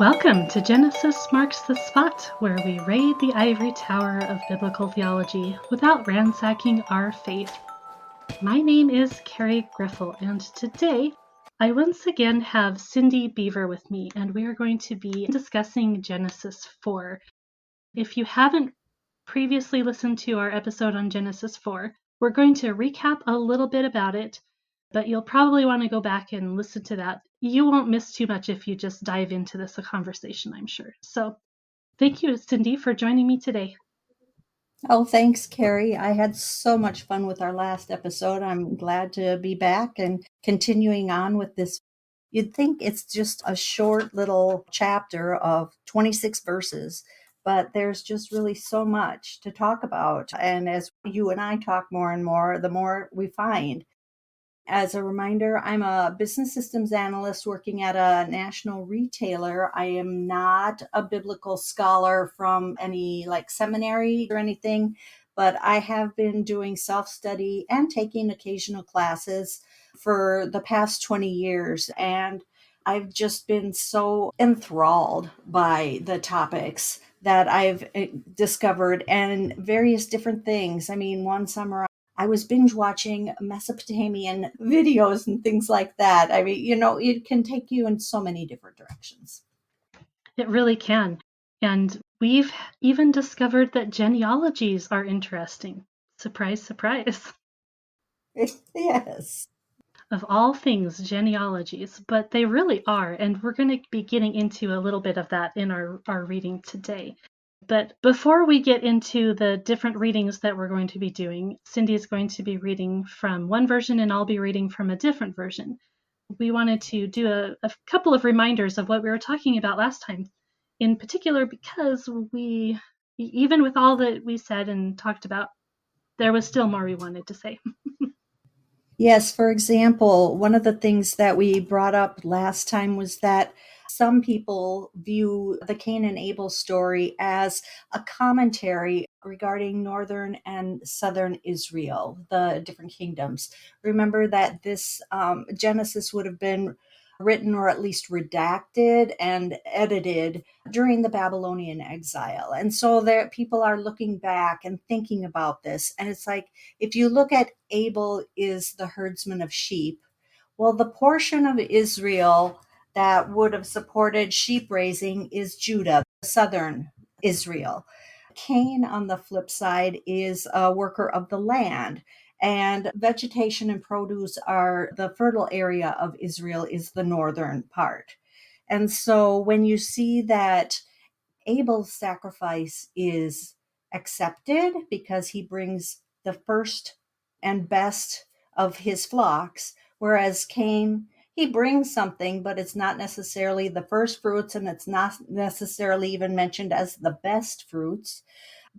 Welcome to Genesis Marks the Spot, where we raid the ivory tower of biblical theology without ransacking our faith. My name is Carrie Griffel, and today I once again have Cindy Beaver with me, and we are going to be discussing Genesis 4. If you haven't previously listened to our episode on Genesis 4, we're going to recap a little bit about it, but you'll probably want to go back and listen to that. You won't miss too much if you just dive into this conversation, I'm sure. So thank you, Cindy, for joining me today. Oh, thanks, Carrie. I had so much fun with our last episode. I'm glad to be back and continuing on with this. You'd think it's just a short little chapter of 26 verses, but there's just really so much to talk about. And as you and I talk more and more, the more we find. As a reminder, I'm a business systems analyst working at a national retailer. I am not a biblical scholar from any seminary or anything, but I have been doing self-study and taking occasional classes for the past 20 years. And I've just been so enthralled by the topics that I've discovered and various different things. I mean, one summer I was binge watching Mesopotamian videos and things like that. I mean, it can take you in so many different directions. It really can. And we've even discovered that genealogies are interesting. Surprise, surprise. Yes. Of all things, genealogies, but they really are. And we're going to be getting into a little bit of that in our reading today. But before we get into the different readings that we're going to be doing, Cindy is going to be reading from one version and I'll be reading from a different version. We wanted to do a couple of reminders of what we were talking about last time, in particular because even with all that we said and talked about, there was still more we wanted to say. Yes, for example, one of the things that we brought up last time was that some people view the Cain and Abel story as a commentary regarding northern and southern Israel, the different kingdoms. Remember that this Genesis would have been written or at least redacted and edited during the Babylonian exile. And so there people are looking back and thinking about this. And it's like, if you look at Abel is the herdsman of sheep, well, the portion of Israel that would have supported sheep raising is Judah, southern Israel. Cain, on the flip side, is a worker of the land. And vegetation and produce are the fertile area of Israel, is the northern part. And so when you see that Abel's sacrifice is accepted because he brings the first and best of his flocks, whereas Cain, he brings something, but it's not necessarily the first fruits and it's not necessarily even mentioned as the best fruits.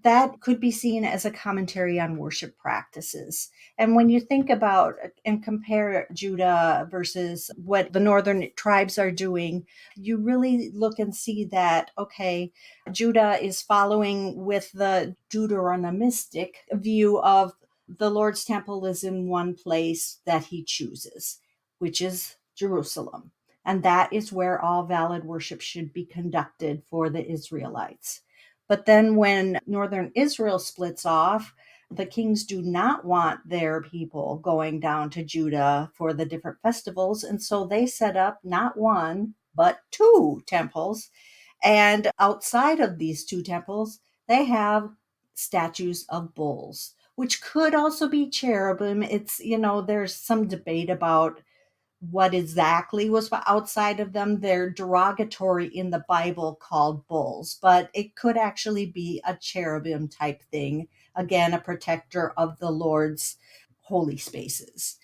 That could be seen as a commentary on worship practices. And when you think about and compare Judah versus what the northern tribes are doing, you really look and see that, okay, Judah is following with the Deuteronomistic view of the Lord's temple is in one place that he chooses, which is Jerusalem. And that is where all valid worship should be conducted for the Israelites. But then when northern Israel splits off, the kings do not want their people going down to Judah for the different festivals. And so they set up not one, but two temples. And outside of these two temples, they have statues of bulls, which could also be cherubim. There's some debate about what exactly was outside of them. They're derogatory in the Bible called bulls, but it could actually be a cherubim type thing. Again, a protector of the Lord's holy spaces.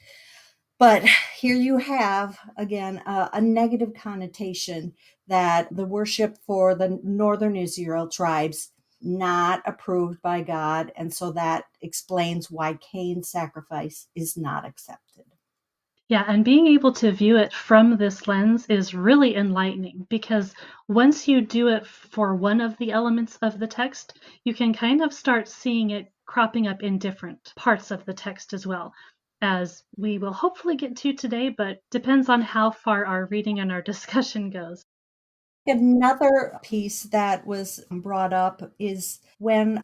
But here you have, again, a negative connotation that the worship for the northern Israel tribes not approved by God. And so that explains why Cain's sacrifice is not accepted. Yeah, and being able to view it from this lens is really enlightening because once you do it for one of the elements of the text, you can kind of start seeing it cropping up in different parts of the text as well, as we will hopefully get to today, but depends on how far our reading and our discussion goes. Another piece that was brought up is when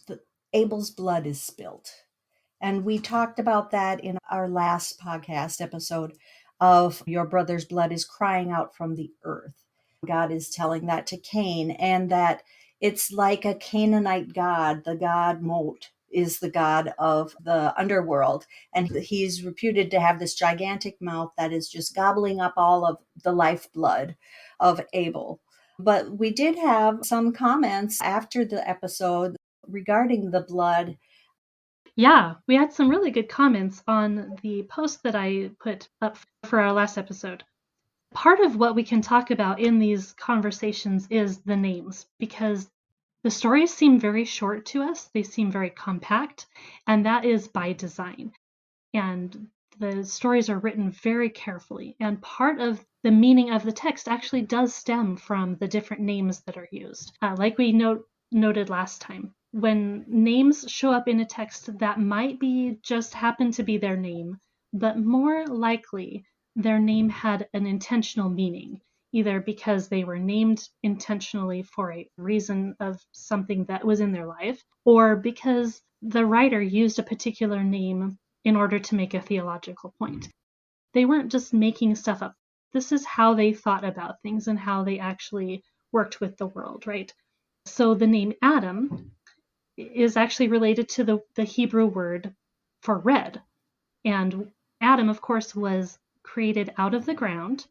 Abel's blood is spilt. And we talked about that in our last podcast episode of your brother's blood is crying out from the earth. God is telling that to Cain, and that it's like a Canaanite god. The god Mot is the god of the underworld, and he's reputed to have this gigantic mouth that is just gobbling up all of the lifeblood of Abel. But we did have some comments after the episode regarding the blood. Yeah, we had some really good comments on the post that I put up for our last episode. Part of what we can talk about in these conversations is the names, because the stories seem very short to us. They seem very compact, and that is by design. And the stories are written very carefully. And part of the meaning of the text actually does stem from the different names that are used. Like we noted last time, when names show up in a text, that might be just happen to be their name, but more likely their name had an intentional meaning, either because they were named intentionally for a reason of something that was in their life, or because the writer used a particular name in order to make a theological point. They weren't just making stuff up. This is how they thought about things and how they actually worked with the world, right? So the name Adam is actually related to the Hebrew word for red. And Adam, of course, was created out of the ground.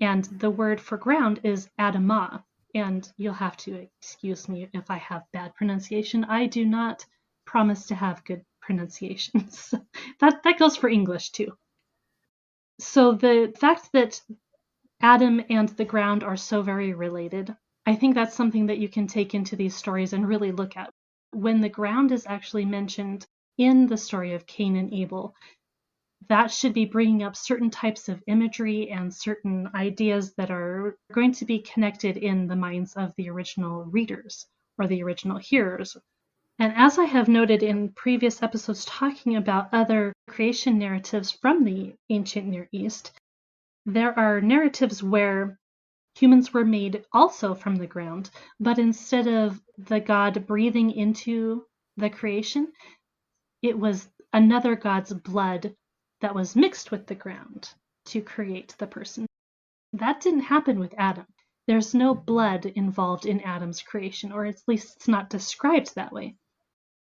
And the word for ground is Adamah. And you'll have to excuse me if I have bad pronunciation. I do not promise to have good pronunciations. that goes for English too. So the fact that Adam and the ground are so very related, I think that's something that you can take into these stories and really look at. When the ground is actually mentioned in the story of Cain and Abel, that should be bringing up certain types of imagery and certain ideas that are going to be connected in the minds of the original readers or the original hearers. And as I have noted in previous episodes talking about other creation narratives from the ancient Near East, there are narratives where humans were made also from the ground, but instead of the god breathing into the creation, it was another god's blood that was mixed with the ground to create the person. That didn't happen with Adam. There's no blood involved in Adam's creation, or at least it's not described that way.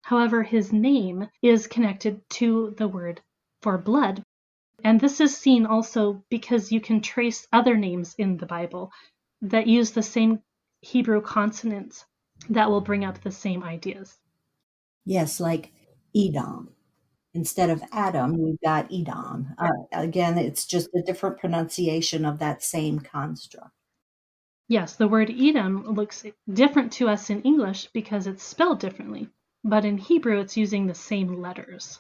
However, his name is connected to the word for blood. And this is seen also because you can trace other names in the Bible that use the same Hebrew consonants that will bring up the same ideas. Yes, like Edom. Instead of Adam, we've got Edom. Again, it's just a different pronunciation of that same construct. Yes, the word Edom looks different to us in English because it's spelled differently, but in Hebrew it's using the same letters.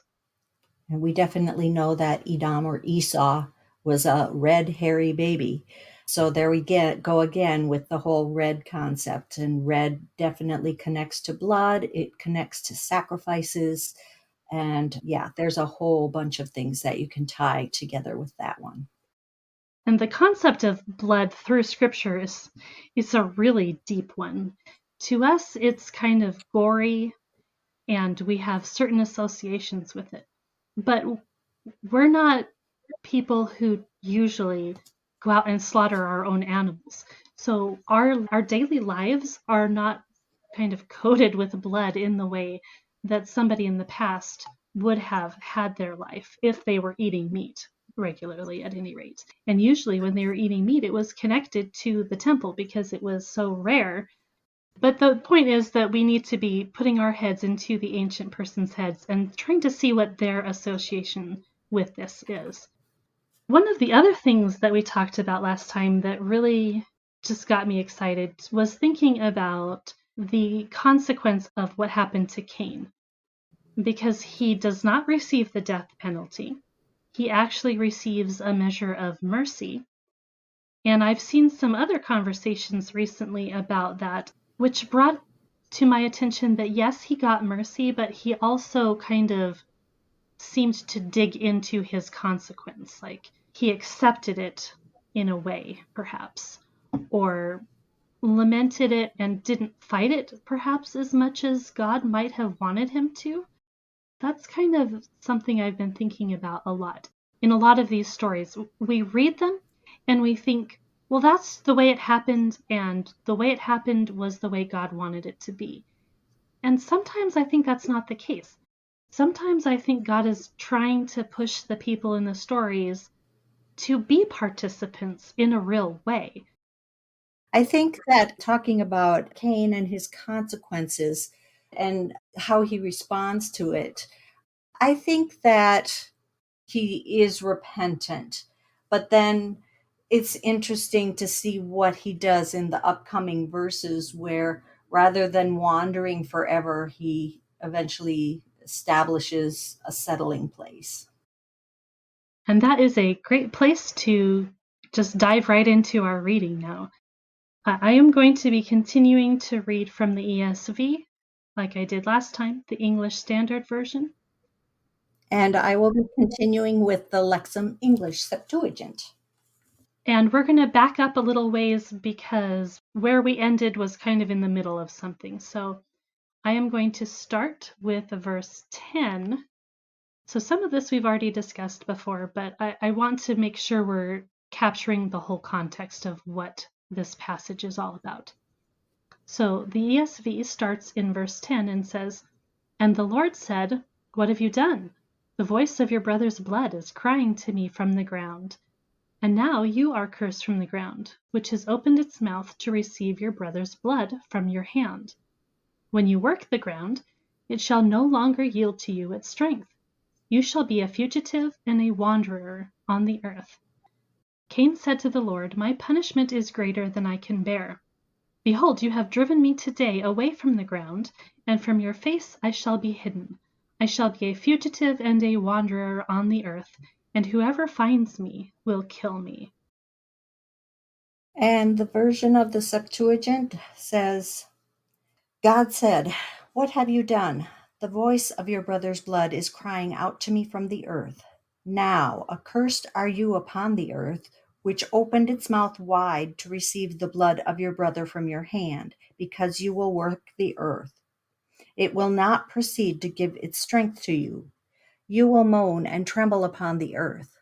And we definitely know that Edom or Esau was a red, hairy baby. So there we go again with the whole red concept. And red definitely connects to blood, it connects to sacrifices. And yeah, there's a whole bunch of things that you can tie together with that one. And the concept of blood through scripture is a really deep one. To us, it's kind of gory and we have certain associations with it. But we're not people who usually go out and slaughter our own animals. So our daily lives are not kind of coated with blood in the way that somebody in the past would have had their life if they were eating meat regularly at any rate. And usually when they were eating meat, it was connected to the temple because it was so rare. But the point is that we need to be putting our heads into the ancient person's heads and trying to see what their association with this is. One of the other things that we talked about last time that really just got me excited was thinking about the consequence of what happened to Cain, because he does not receive the death penalty. He actually receives a measure of mercy. And I've seen some other conversations recently about that, which brought to my attention that yes, he got mercy, but he also kind of seemed to dig into his consequence. Like he accepted it in a way, perhaps, or lamented it and didn't fight it perhaps as much as God might have wanted him to. That's kind of something I've been thinking about a lot. In a lot of these stories, we read them and we think, well, that's the way it happened, and the way it happened was the way God wanted it to be. And sometimes I think that's not the case. Sometimes I think God is trying to push the people in the stories to be participants in a real way. I think that talking about Cain and his consequences and how he responds to it, I think that he is repentant. But then it's interesting to see what he does in the upcoming verses, where rather than wandering forever, he eventually establishes a settling place. And that is a great place to just dive right into our reading now. I am going to be continuing to read from the ESV, like I did last time, the English Standard Version. And I will be continuing with the Lexham English Septuagint. And we're going to back up a little ways because where we ended was kind of in the middle of something. So I am going to start with verse 10. So some of this we've already discussed before, but I want to make sure we're capturing the whole context of what this passage is all about. So the ESV starts in verse 10 and says, "And the Lord said, 'What have you done? The voice of your brother's blood is crying to me from the ground. And now you are cursed from the ground, which has opened its mouth to receive your brother's blood from your hand. When you work the ground, it shall no longer yield to you its strength. You shall be a fugitive and a wanderer on the earth.' Cain said to the Lord, 'My punishment is greater than I can bear. Behold, you have driven me today away from the ground, and from your face I shall be hidden. I shall be a fugitive and a wanderer on the earth, and whoever finds me will kill me.'" And the version of the Septuagint says, God said, "What have you done? The voice of your brother's blood is crying out to me from the earth. Now, accursed are you upon the earth, which opened its mouth wide to receive the blood of your brother from your hand, because you will work the earth. It will not proceed to give its strength to you. You will moan and tremble upon the earth."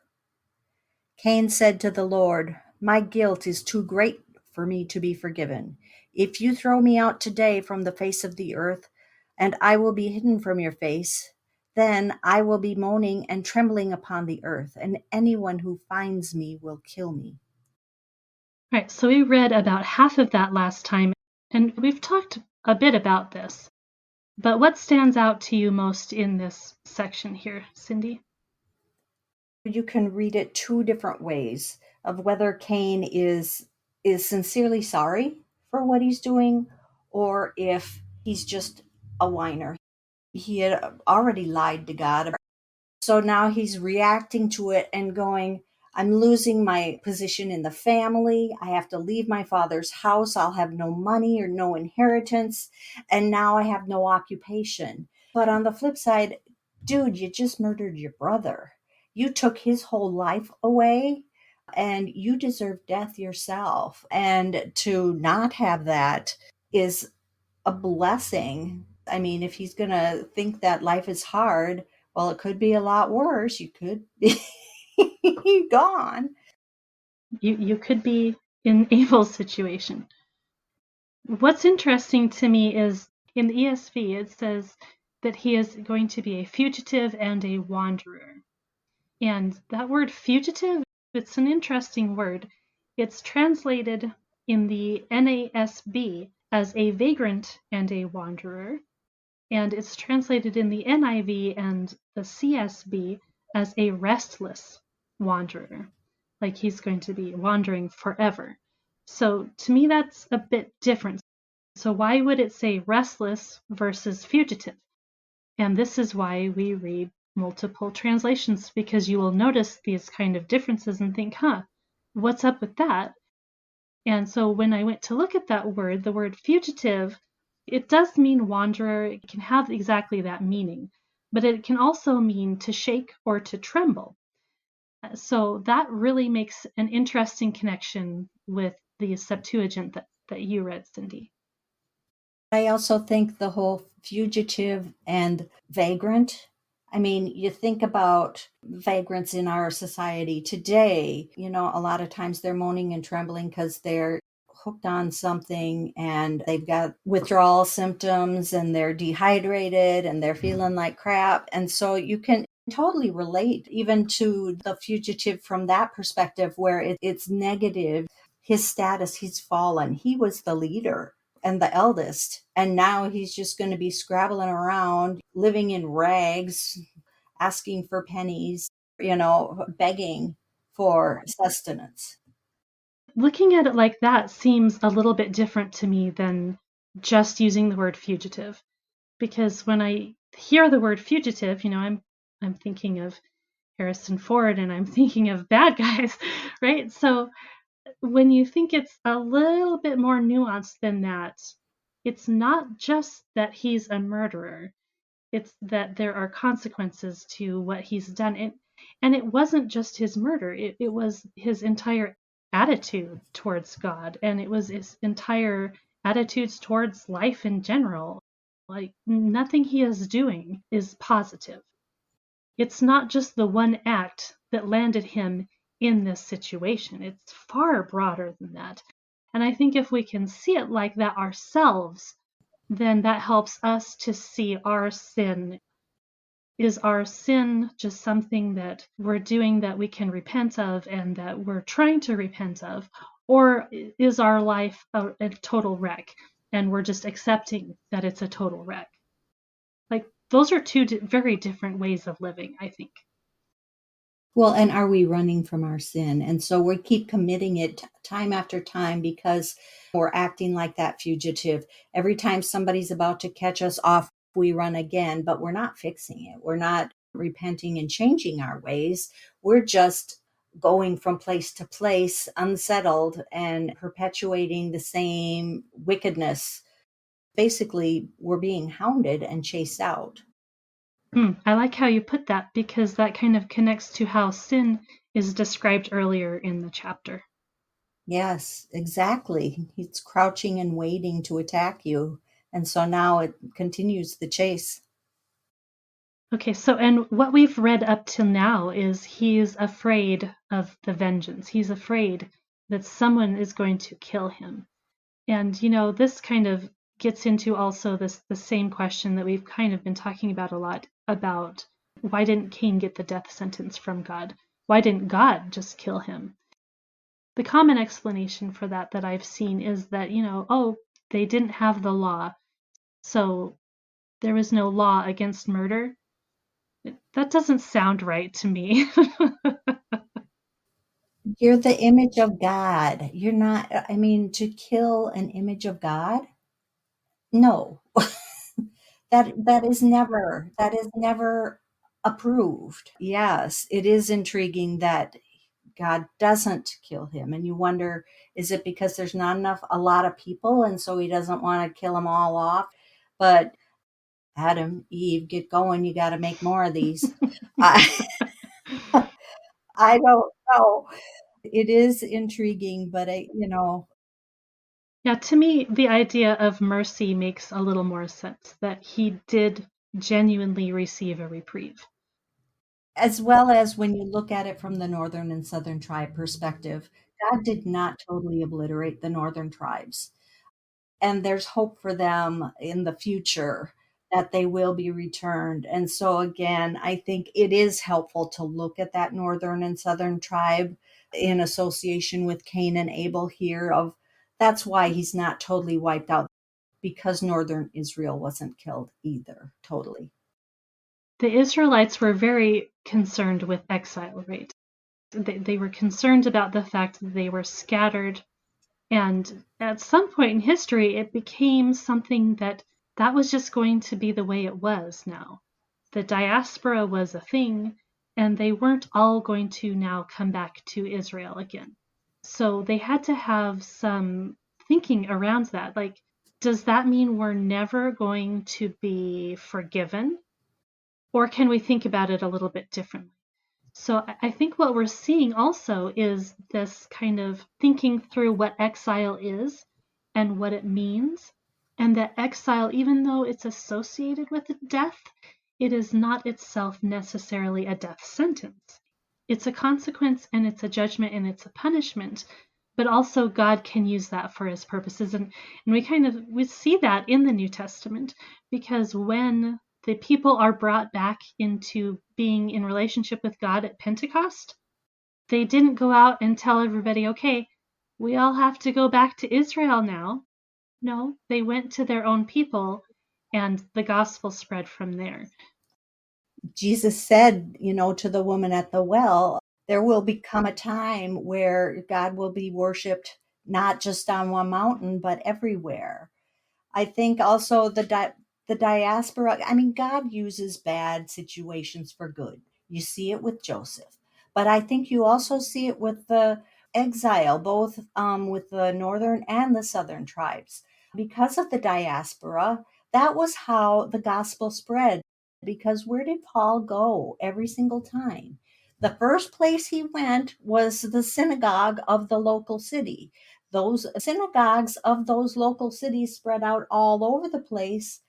Cain said to the Lord, "My guilt is too great for me to be forgiven. If you throw me out today from the face of the earth, and I will be hidden from your face, then I will be moaning and trembling upon the earth, and anyone who finds me will kill me." All right, so we read about half of that last time, and we've talked a bit about this. But what stands out to you most in this section here, Cindy? You can read it two different ways of whether Cain is sincerely sorry for what he's doing, or if he's just a whiner. He had already lied to God. So now he's reacting to it and going, I'm losing my position in the family. I have to leave my father's house. I'll have no money or no inheritance. And now I have no occupation. But on the flip side, dude, you just murdered your brother. You took his whole life away and you deserve death yourself. And to not have that is a blessing. I mean, if he's going to think that life is hard, well, it could be a lot worse. You could be gone. You could be in Abel's situation. What's interesting to me is in the ESV, it says that he is going to be a fugitive and a wanderer. And that word fugitive, it's an interesting word. It's translated in the NASB as a vagrant and a wanderer. And it's translated in the NIV and the CSB as a restless wanderer, like he's going to be wandering forever. So to me, that's a bit different. So why would it say restless versus fugitive? And this is why we read multiple translations, because you will notice these kind of differences and think, what's up with that? And so when I went to look at that word, the word fugitive, it does mean wanderer. It can have exactly that meaning, but it can also mean to shake or to tremble. So that really makes an interesting connection with the Septuagint that you read, Cindy. I also think the whole fugitive and vagrant. I mean, you think about vagrants in our society today, a lot of times they're moaning and trembling because they're hooked on something and they've got withdrawal symptoms and they're dehydrated and they're feeling like crap. And so you can totally relate even to the fugitive from that perspective where it's negative. His status, he's fallen. He was the leader and the eldest. And now he's just going to be scrabbling around, living in rags, asking for pennies, begging for sustenance. Looking at it like that seems a little bit different to me than just using the word fugitive. Because when I hear the word fugitive, I'm thinking of Harrison Ford and I'm thinking of bad guys, right? So when you think it's a little bit more nuanced than that, it's not just that he's a murderer, it's that there are consequences to what he's done. And it wasn't just his murder, it was his entire attitude towards God, and it was his entire attitudes towards life in general. Like, nothing he is doing is positive. It's not just the one act that landed him in this situation, it's far broader than that. And I think if we can see it like that ourselves, then that helps us to see our sin. Is our sin just something that we're doing that we can repent of and that we're trying to repent of? Or is our life a total wreck and we're just accepting that it's a total wreck? Like, those are two very different ways of living, I think. Well, and are we running from our sin? And so we keep committing it time after time because we're acting like that fugitive. Every time somebody's about to catch us off, we run again, but we're not fixing it. We're not repenting and changing our ways. We're just going from place to place, unsettled and perpetuating the same wickedness. Basically, we're being hounded and chased out. I like how you put that because that kind of connects to how sin is described earlier in the chapter. Yes, exactly. He's crouching and waiting to attack you. And so now it continues the chase. Okay, so and what we've read up till now is he's afraid of the vengeance. He's afraid that someone is going to kill him. And this kind of gets into also the same question that we've kind of been talking about a lot about why didn't Cain get the death sentence from God? Why didn't God just kill him? The common explanation for that I've seen is that, oh, they didn't have the law, so there was no law against murder. That doesn't sound right to me. You're the image of God. You're not, I mean, to kill an image of God? No. That is never approved. Yes, it is intriguing that God doesn't kill him. And you wonder, is it because there's not enough, a lot of people, and so he doesn't want to kill them all off? But Adam, Eve, get going. You got to make more of these. I, I don't know. It is intriguing, but Yeah, to me, the idea of mercy makes a little more sense, that he did genuinely receive a reprieve. as well as when you look at it from the northern and southern tribe perspective, God did not totally obliterate the northern tribes. And there's hope for them in the future that they will be returned. And so again, I think it is helpful to look at that northern and southern tribe in association with Cain and Abel here of that's why he's not totally wiped out because northern Israel wasn't killed either totally. The Israelites were very concerned with exile, right? They were concerned about the fact that they were scattered. And at some point in history, it became something that was just going to be the way it was now. The diaspora was a thing, and they weren't all going to now come back to Israel again. So they had to have some thinking around that. Like, does that mean we're never going to be forgiven? Or can we think about it a little bit differently? So I think what we're seeing also is this kind of thinking through what exile is and what it means, and that exile, even though it's associated with death, it is not itself necessarily a death sentence. It's a consequence and it's a judgment and it's a punishment, but also God can use that for his purposes. And we see that in the New Testament, because when the people are brought back into being in relationship with God at Pentecost, they didn't go out and tell everybody, okay, we all have to go back to Israel now. No, they went to their own people and the gospel spread from there. Jesus said, to the woman at the well, there will become a time where God will be worshiped not just on one mountain, but everywhere. I think also the diaspora, I mean, God uses bad situations for good. You see it with Joseph. But I think you also see it with the exile, both with the northern and the southern tribes. Because of the diaspora, that was how the gospel spread. Because where did Paul go every single time? The first place he went was the synagogue of the local city. Those synagogues of those local cities spread out all over the place.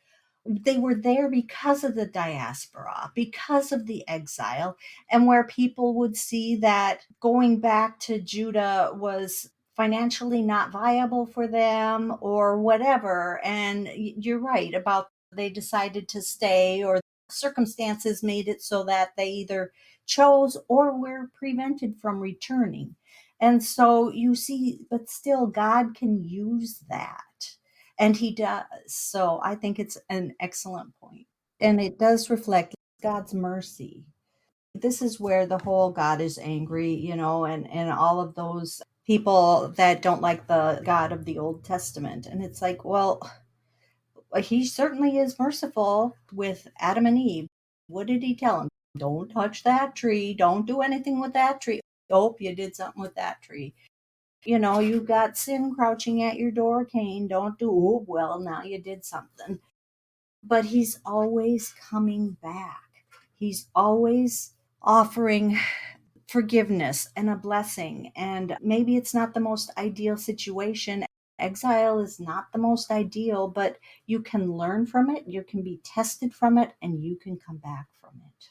They were there because of the diaspora, because of the exile, and where people would see that going back to Judah was financially not viable for them or whatever. And you're right about they decided to stay, or circumstances made it so that they either chose or were prevented from returning. And so you see, but still, God can use that. And he does. So I think it's an excellent point. And it does reflect God's mercy. This is where the whole God is angry, and all of those people that don't like the God of the Old Testament. And it's like, well, he certainly is merciful with Adam and Eve. What did he tell them? Don't touch that tree. Don't do anything with that tree. Oh, you did something with that tree. You've got sin crouching at your door, Cain. Don't do, oh, well, now you did something. But he's always coming back. He's always offering forgiveness and a blessing. And maybe it's not the most ideal situation. Exile is not the most ideal, but you can learn from it, you can be tested from it, and you can come back from it.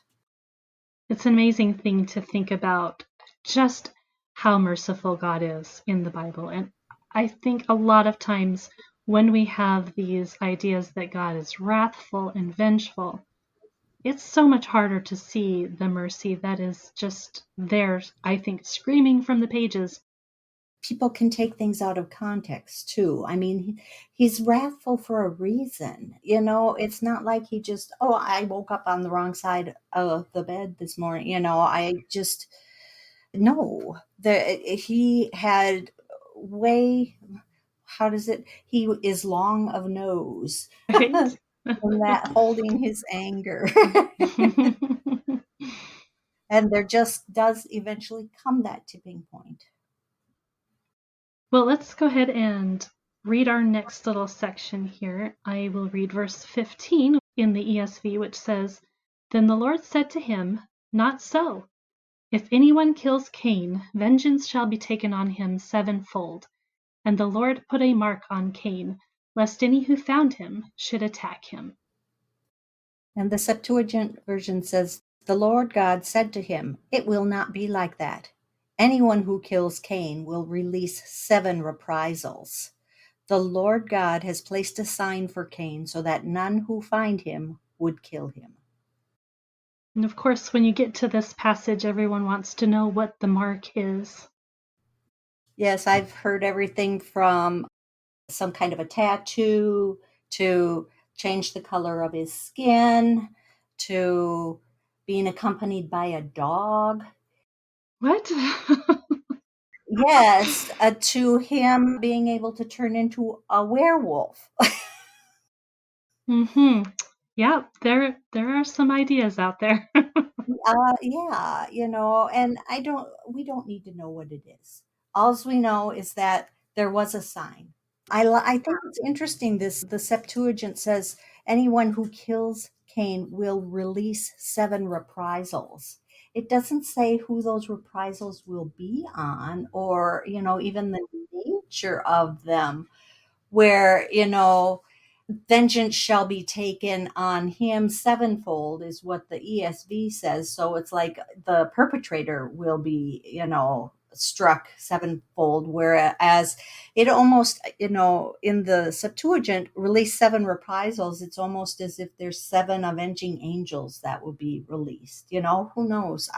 It's an amazing thing to think about just how merciful God is in the Bible. And I think a lot of times when we have these ideas that God is wrathful and vengeful, it's so much harder to see the mercy that is just there, I think, screaming from the pages. People can take things out of context too. I mean, he's wrathful for a reason. It's not like he just, oh, I woke up on the wrong side of the bed this morning. I just, no. He had way, how does it, he is long of nose. Right? And that holding his anger. And there just does eventually come that tipping point. Well, let's go ahead and read our next little section here. I will read verse 15 in the ESV, which says, "Then the Lord said to him, Not so. If anyone kills Cain, vengeance shall be taken on him sevenfold. And the Lord put a mark on Cain, lest any who found him should attack him." And the Septuagint version says, the Lord God said to him, it will not be like that. Anyone who kills Cain will release 7 reprisals. The Lord God has placed a sign for Cain so that none who find him would kill him. And of course, when you get to this passage, everyone wants to know what the mark is. Yes, I've heard everything from some kind of a tattoo to change the color of his skin to being accompanied by a dog. What? Yes, to him being able to turn into a werewolf. Mm-hmm. Yeah, there are some ideas out there. Yeah, and we don't need to know what it is. All we know is that there was a sign. I think it's interesting. The Septuagint says anyone who kills Cain will release 7 reprisals. It doesn't say who those reprisals will be on, or even the nature of them. where, vengeance shall be taken on him sevenfold is what the ESV says. So it's like the perpetrator will be, struck sevenfold, whereas it almost, in the Septuagint, release seven reprisals. It's almost as if there's seven avenging angels that will be released. Who knows?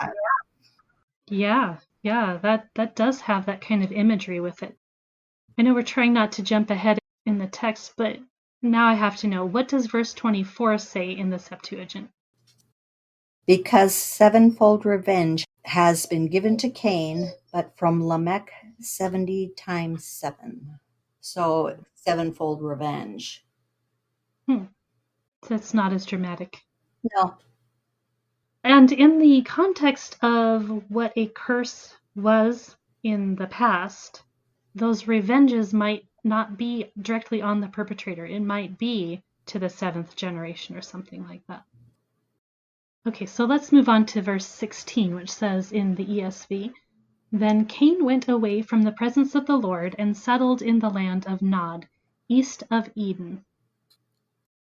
Yeah, yeah, that does have that kind of imagery with it. I know we're trying not to jump ahead in the text, but now I have to know, what does verse 24 say in the Septuagint? Because sevenfold revenge has been given to Cain, but from Lamech 70 times seven. So sevenfold revenge. Hmm, that's not as dramatic. No. And in the context of what a curse was in the past, those revenges might not be directly on the perpetrator. It might be to the seventh generation or something like that. Okay, so let's move on to verse 16, which says in the ESV, Then Cain went away from the presence of the Lord and settled in the land of Nod, east of Eden.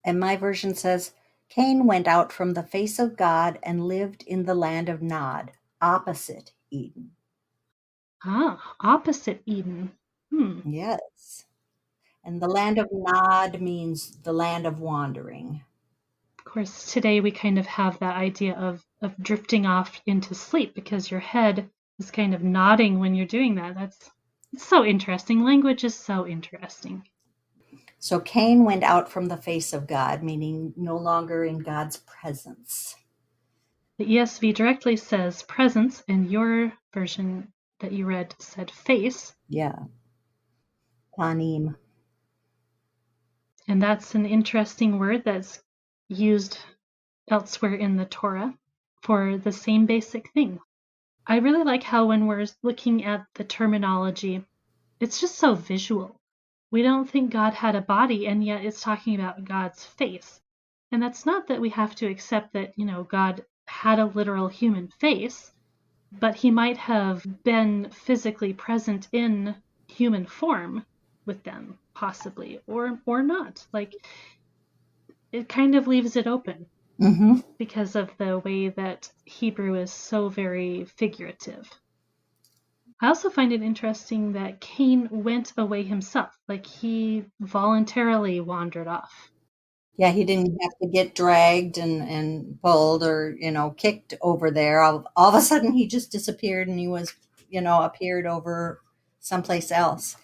And my version says, Cain went out from the face of God and lived in the land of Nod, opposite Eden. Ah, opposite Eden. Yes. And the land of Nod means the land of wandering. Of course, today we kind of have that idea of drifting off into sleep because your head is kind of nodding when you're doing that. It's so interesting. Language is so interesting. So Cain went out from the face of God, meaning no longer in God's presence. The ESV directly says presence, and your version that you read said face. Yeah. Panim. And that's an interesting word that's used elsewhere in the Torah for the same basic thing. I really like how when we're looking at the terminology, it's just so visual. We don't think God had a body, and yet it's talking about God's face. And that's not that we have to accept that, God had a literal human face, but he might have been physically present in human form with them, possibly, or not. Like, it kind of leaves it open Mm-hmm. because of the way that Hebrew is so very figurative. I also find it interesting that Cain went away himself, like he voluntarily wandered off. Yeah, he didn't have to get dragged and pulled or, kicked over there. All of a sudden he just disappeared and he was, appeared over someplace else.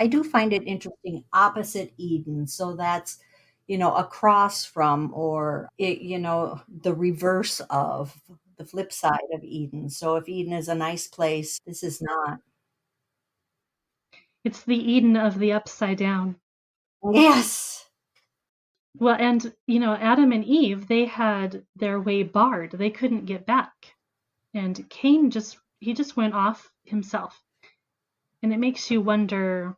I do find it interesting, opposite Eden. So that's, across from, or, the reverse of, the flip side of Eden. So if Eden is a nice place, this is not. It's the Eden of the upside down. Yes. Well, and Adam and Eve, they had their way barred. They couldn't get back. And Cain just went off himself. And it makes you wonder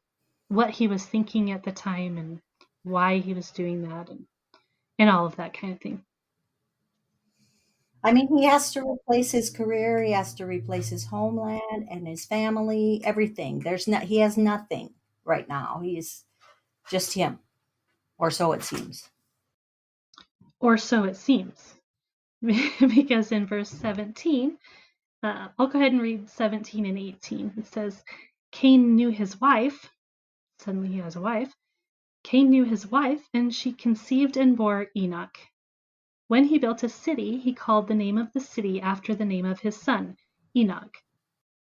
what he was thinking at the time and why he was doing that and all of that kind of thing. I mean, he has to replace his career, he has to replace his homeland and his family, everything. He has nothing right now. He's just him, or so it seems. Or so it seems. Because in verse 17, I'll go ahead and read 17 and 18. It says, Cain knew his wife. Suddenly he has a wife. Cain knew his wife, and she conceived and bore Enoch. When he built a city, he called the name of the city after the name of his son, Enoch.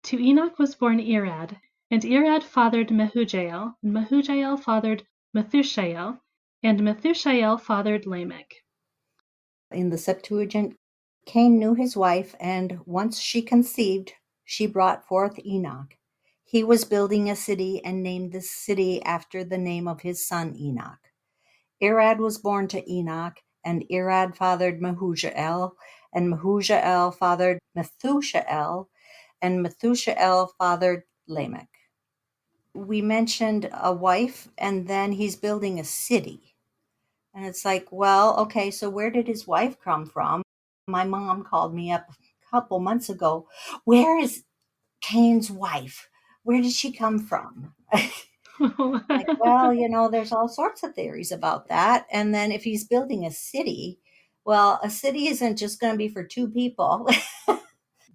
To Enoch was born Irad, and Irad fathered Mehujael, and Mehujael fathered Methushael, and Methushael fathered Lamech. In the Septuagint, Cain knew his wife, and once she conceived, she brought forth Enoch. He was building a city and named the city after the name of his son Enoch. Irad was born to Enoch, and Irad fathered Mehujael, and Mehujael fathered Methushael, and Methushael fathered Lamech. We mentioned a wife, and then he's building a city. And it's like, well, okay, so where did his wife come from? My mom called me up a couple months ago. Where is Cain's wife? Where did she come from? Like, well, there's all sorts of theories about that. And then if he's building a city, well, a city isn't just going to be for two people.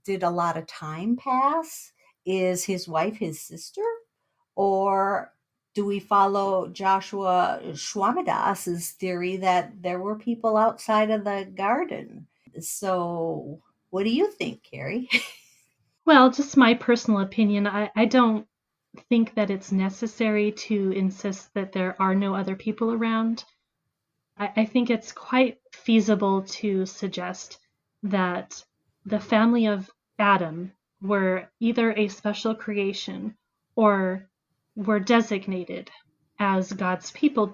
Did a lot of time pass? Is his wife his sister? Or do we follow Joshua Schwamadas's theory that there were people outside of the garden? So, what do you think, Carrie? Well, just my personal opinion, I don't think that it's necessary to insist that there are no other people around. I think it's quite feasible to suggest that the family of Adam were either a special creation or were designated as God's people,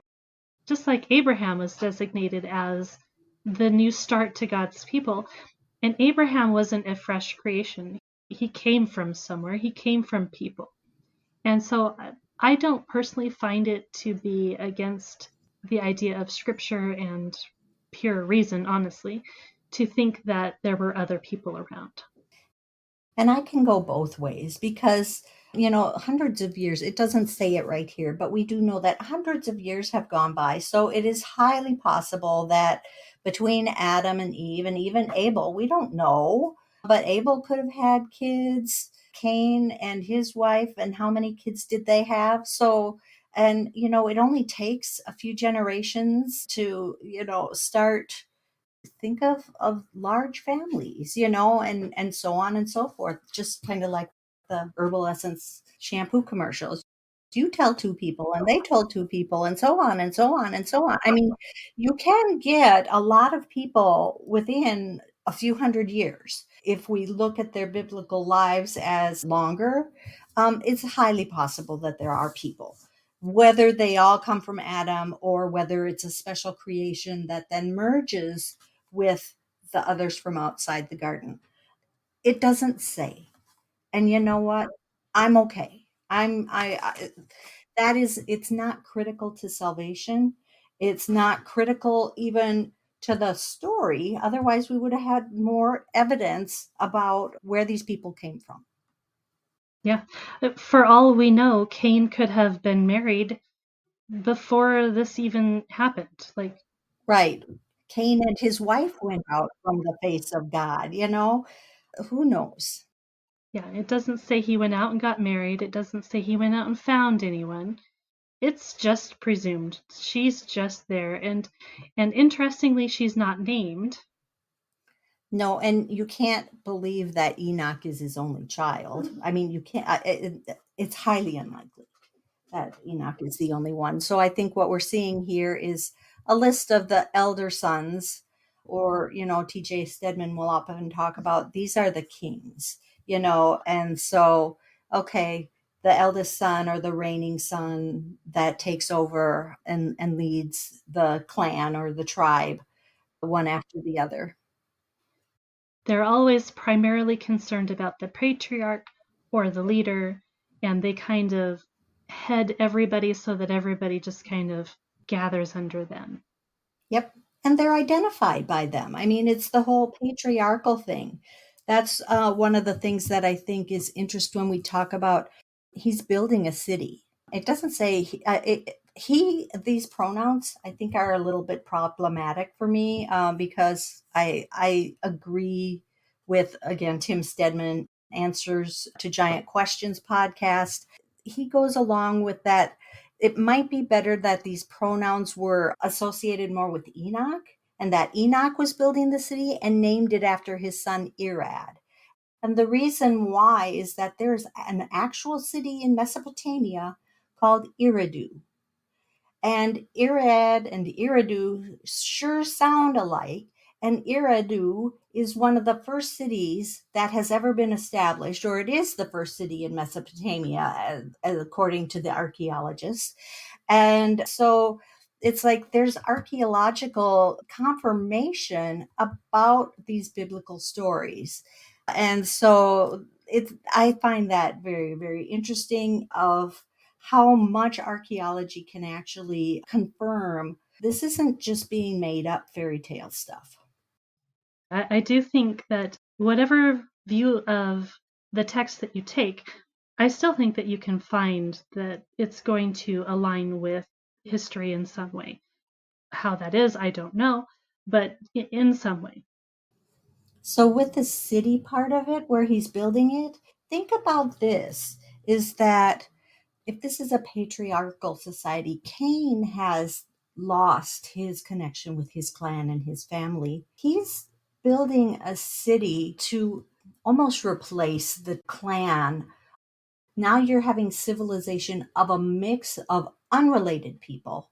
just like Abraham was designated as the new start to God's people. And Abraham wasn't a fresh creation. He came from somewhere, he came from people. And so I don't personally find it to be against the idea of scripture and pure reason, honestly, to think that there were other people around. And I can go both ways because, hundreds of years, it doesn't say it right here, but we do know that hundreds of years have gone by. So it is highly possible that between Adam and Eve and even Abel, we don't know, but Abel could have had kids, Cain and his wife, and how many kids did they have? So, and, it only takes a few generations to, start think of large families, and so on and so forth, just kind of like the herbal essence shampoo commercials. You tell two people and they told two people, and so on and so on and so on. I mean, you can get a lot of people within a few hundred years if we look at their biblical lives as longer. It's highly possible that there are people, whether they all come from Adam or whether it's a special creation that then merges with the others from outside the garden. It doesn't say. And you know what? I'm okay. I that is, it's not critical to salvation. It's not critical even to the story. Otherwise, we would have had more evidence about where these people came from. Yeah. For all we know, Cain could have been married before this even happened. Like, Right. Cain and his wife went out from the face of God. Who knows? yeah, it doesn't say he went out and got married. It doesn't say he went out and found anyone. It's just presumed. She's just there. And interestingly, she's not named. No, and you can't believe that Enoch is his only child. I mean, you can't, it's highly unlikely that Enoch is the only one. So I think what we're seeing here is a list of the elder sons, or, TJ Stedman will often talk about these are the kings, and so, okay, the eldest son or the reigning son that takes over and leads the clan or the tribe one after the other. They're always primarily concerned about the patriarch or the leader, and they kind of head everybody so that everybody just kind of gathers under them. Yep. And they're identified by them. I mean, it's the whole patriarchal thing. That's one of the things that I think is interesting when we talk about he's building a city. It doesn't say these pronouns I think are a little bit problematic for me, because I agree with, again, Tim Stedman Answers to Giant Questions podcast. He goes along with that. It might be better that these pronouns were associated more with Enoch, and that Enoch was building the city and named it after his son Irad. And the reason why is that there's an actual city in Mesopotamia called Eridu. And Irad and Eridu sure sound alike. And Eridu is one of the first cities that has ever been established, or it is the first city in Mesopotamia, according to the archaeologists. And so it's like there's archaeological confirmation about these biblical stories. And so I find that very, very interesting of how much archaeology can actually confirm this isn't just being made up fairy tale stuff. I do think that whatever view of the text that you take, I still think that you can find that it's going to align with history in some way. How that is, I don't know, but in some way. So with the city part of it where he's building it, think about this is that if this is a patriarchal society, Cain has lost his connection with his clan and his family. He's building a city to almost replace the clan. Now you're having civilization of a mix of unrelated people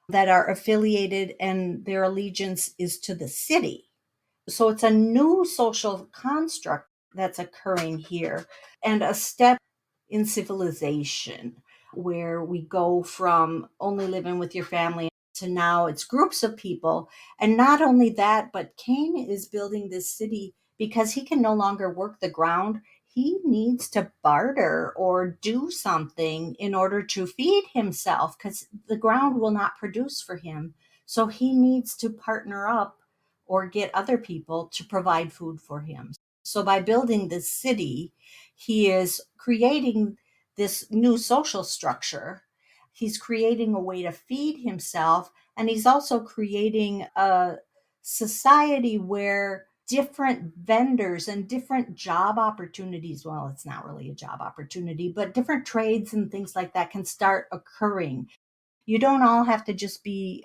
that are affiliated and their allegiance is to the city. So it's a new social construct that's occurring here and a step in civilization where we go from only living with your family to now it's groups of people. And not only that, but Cain is building this city because he can no longer work the ground. He needs to barter or do something in order to feed himself because the ground will not produce for him. So he needs to partner up or get other people to provide food for him. So by building this city, he is creating this new social structure. He's creating a way to feed himself, and he's also creating a society where different vendors and different job opportunities, well, it's not really a job opportunity, but different trades and things like that can start occurring. You don't all have to just be,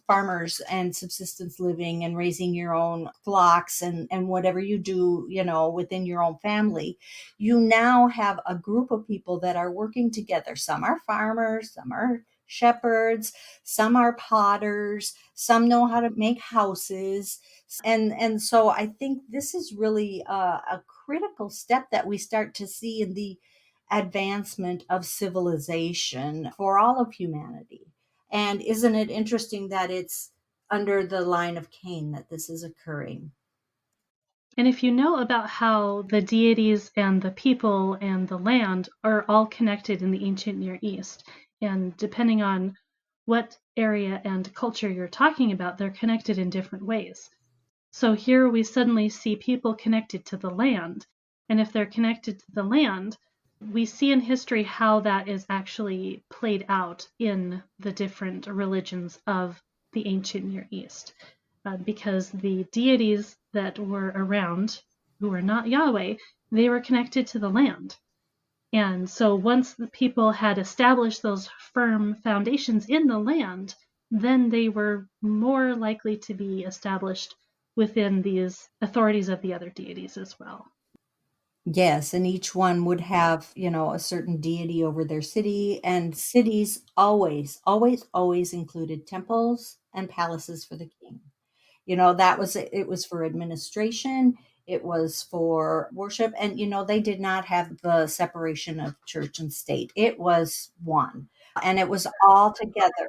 farmers and subsistence living and raising your own flocks and whatever you do, within your own family. You now have a group of people that are working together. Some are farmers, some are shepherds, some are potters, some know how to make houses. And so I think this is really a critical step that we start to see in the advancement of civilization for all of humanity. And isn't it interesting that it's under the line of Cain that this is occurring? And if you know about how the deities and the people and the land are all connected in the ancient Near East, and depending on what area and culture you're talking about, they're connected in different ways. So here we suddenly see people connected to the land. And if they're connected to the land, we see in history how that is actually played out in the different religions of the ancient Near East. Because the deities that were around, who were not Yahweh, they were connected to the land. And so once the people had established those firm foundations in the land, then they were more likely to be established within these authorities of the other deities as well. Yes, and each one would have, a certain deity over their city, and cities always, always, always included temples and palaces for the king. That was it was for administration, it was for worship, and they did not have the separation of church and state. It was one, and it was all together.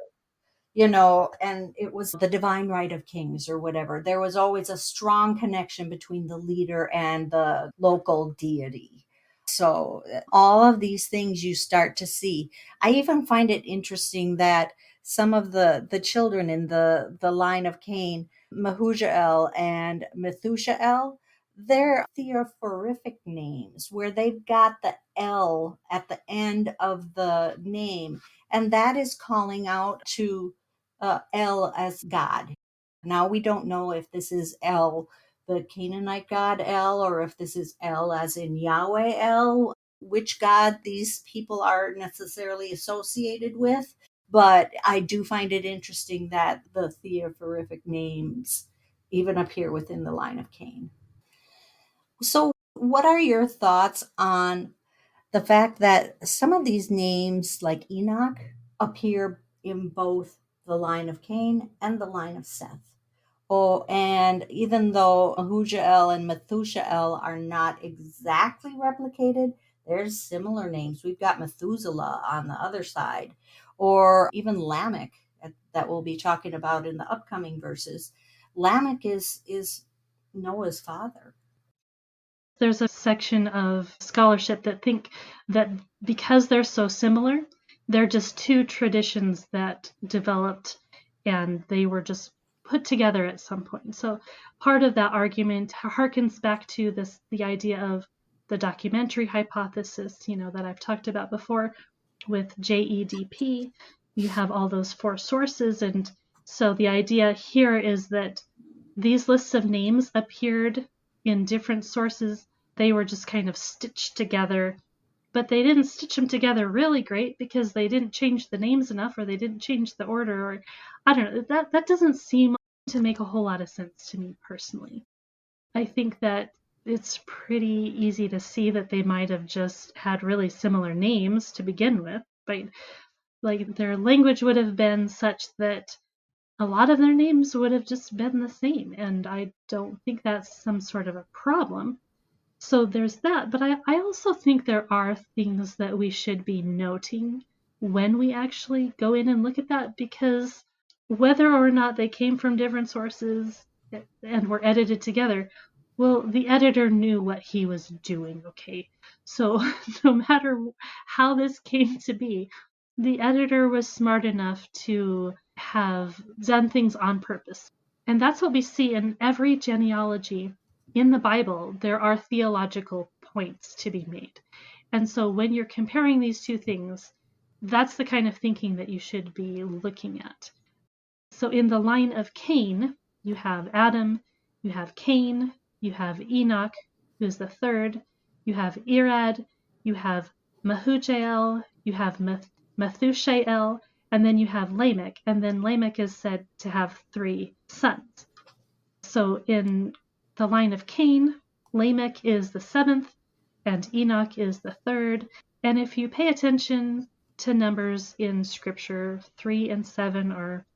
And it was the divine right of kings or whatever. There was always a strong connection between the leader and the local deity. So, all of these things you start to see. I even find it interesting that some of the children in the line of Cain, Mahujael and Methushael, they're theophorific names where they've got the L at the end of the name, and that is calling out to El as God. Now we don't know if this is El, the Canaanite god El, or if this is El as in Yahweh El, which God these people are necessarily associated with. But I do find it interesting that the theophorific names even appear within the line of Cain. So, what are your thoughts on the fact that some of these names, like Enoch, appear in both the line of Cain and the line of Seth? Oh, and even though Mahujael and Methushael are not exactly replicated, there's similar names. We've got Methuselah on the other side, or even Lamech that we'll be talking about in the upcoming verses. Lamech is Noah's father. There's a section of scholarship that think that because they're so similar, they're just two traditions that developed and they were just put together at some point. So part of that argument harkens back to the idea of the documentary hypothesis, that I've talked about before with JEDP. You have all those 4 sources. And so the idea here is that these lists of names appeared in different sources. They were just kind of stitched together, but they didn't stitch them together really great because they didn't change the names enough, or they didn't change the order, or I don't know. That doesn't seem to make a whole lot of sense to me personally. I think that it's pretty easy to see that they might have just had really similar names to begin with, but like their language would have been such that a lot of their names would have just been the same, and I don't think that's some sort of a problem. So there's that, but I also think there are things that we should be noting when we actually go in and look at that, because whether or not they came from different sources and were edited together, well, the editor knew what he was doing, okay? So no matter how this came to be, the editor was smart enough to have done things on purpose. And that's what we see in every genealogy in the Bible. There are theological points to be made. And so when you're comparing these two things, that's the kind of thinking that you should be looking at. So in the line of Cain, you have Adam, you have Cain, you have Enoch, who's the third, you have Irad, you have Mahujael, you have Methushael, and then you have Lamech, and then Lamech is said to have 3 sons. So in the line of Cain, Lamech is the 7th, and Enoch is the 3rd. And if you pay attention to numbers in Scripture, 3 and 7 are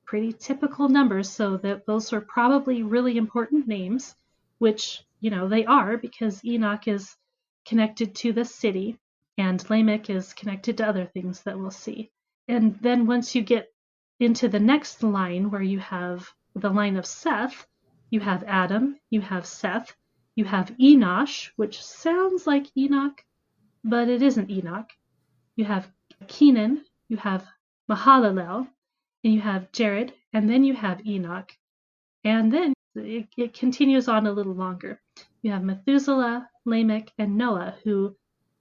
pretty typical numbers, so that those are probably really important names, which, they are, because Enoch is connected to the city, and Lamech is connected to other things that we'll see. And then once you get into the next line, where you have the line of Seth, you have Adam, you have Seth, you have Enosh, which sounds like Enoch, but it isn't Enoch. You have Kenan, you have Mahalalel, and you have Jared, and then you have Enoch, and then it continues on a little longer. You have Methuselah, Lamech, and Noah, who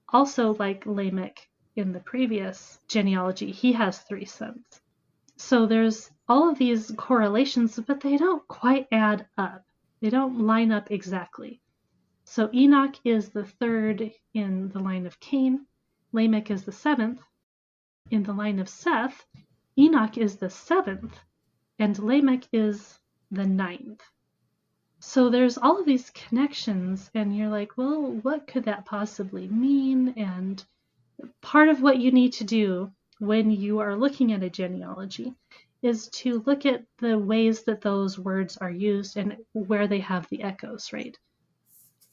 also, like Lamech in the previous genealogy, he has 3 sons. So there's all of these correlations, but they don't quite add up. They don't line up exactly. So Enoch is the 3rd in the line of Cain, Lamech is the 7th. In the line of Seth, Enoch is the 7th, and Lamech is the 9th. So there's all of these connections, and you're like, well, what could that possibly mean? And part of what you need to do when you are looking at a genealogy is to look at the ways that those words are used and where they have the echoes, right?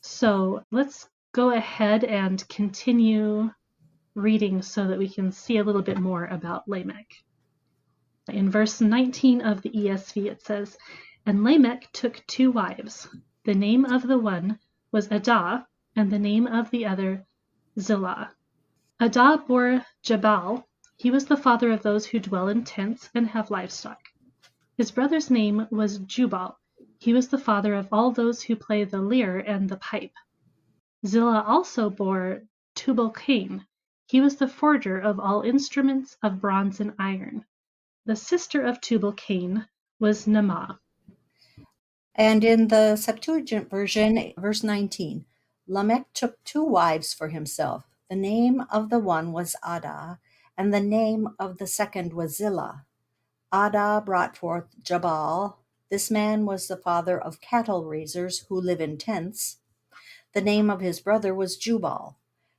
So let's go ahead and continue reading so that we can see a little bit more about Lamech. In verse 19 of the ESV, it says, "And Lamech took 2 wives. The name of the one was Adah, and the name of the other Zillah. Adah bore Jabal. He was the father of those who dwell in tents and have livestock. His brother's name was Jubal. He was the father of all those who play the lyre and the pipe. Zillah also bore Tubal-Cain. He was the forger of all instruments of bronze and iron. The sister of Tubal-Cain was Naamah." And in the Septuagint version, verse 19, Lamech took 2 wives for himself. The name of the one was Adah, and the name of the second was Zillah. Adah brought forth Jabal. This man was the father of cattle raisers who live in tents. The name of his brother was Jubal.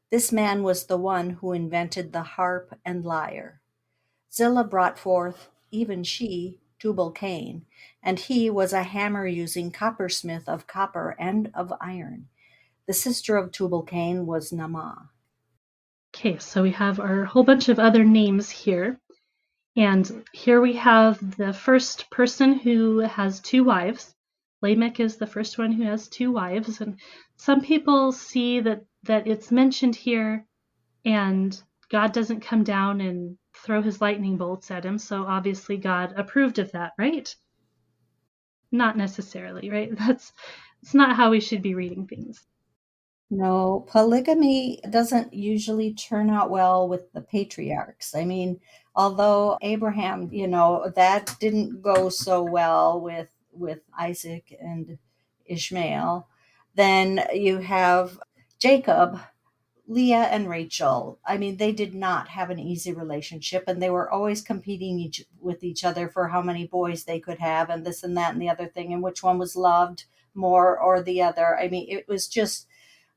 This man was the one who invented the harp and lyre. Zillah brought forth, even she, Tubal-Cain, and he was a hammer-using coppersmith of copper and of iron. The sister of Tubal-Cain was Naamah. Okay, so we have our whole bunch of other names here. And here we have the first person who has 2 wives. Lamech is the first one who has 2 wives. And some people see that it's mentioned here, and God doesn't come down and throw his lightning bolts at him. So obviously God approved of that, right? Not necessarily, right? It's not how we should be reading things. No, polygamy doesn't usually turn out well with the patriarchs. I mean, although Abraham, that didn't go so well with Isaac and Ishmael. Then you have Jacob, Leah and Rachel. I mean, they did not have an easy relationship, and they were always competing with each other for how many boys they could have, and this and that and the other thing, and which one was loved more or the other. I mean, it was just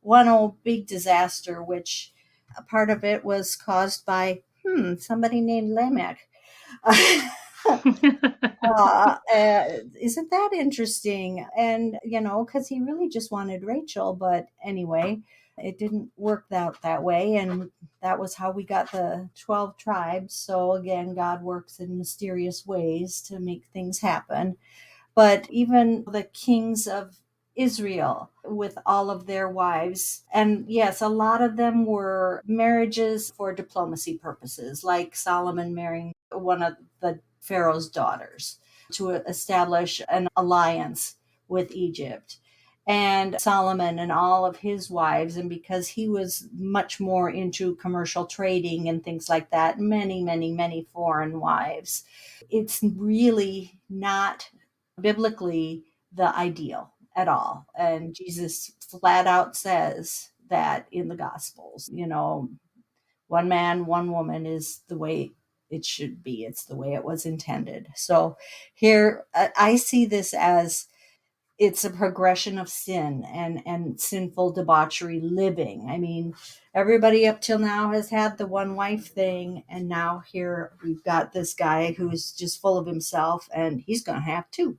one old big disaster, which a part of it was caused by somebody named Lamech. Isn't that interesting? And, because he really just wanted Rachel. But anyway, it didn't work out that way. And that was how we got the 12 tribes. So again, God works in mysterious ways to make things happen. But even the kings of Israel with all of their wives. And yes, a lot of them were marriages for diplomacy purposes, like Solomon marrying one of the Pharaoh's daughters to establish an alliance with Egypt. And Solomon and all of his wives, and because he was much more into commercial trading and things like that, many, many, many foreign wives. It's really not biblically the ideal at all. And Jesus flat out says that in the Gospels, one man, one woman is the way it should be. It's the way it was intended. So here I see this as it's a progression of sin and sinful debauchery living. I mean, everybody up till now has had the one wife thing, and now here we've got this guy who's just full of himself, and he's going to have two.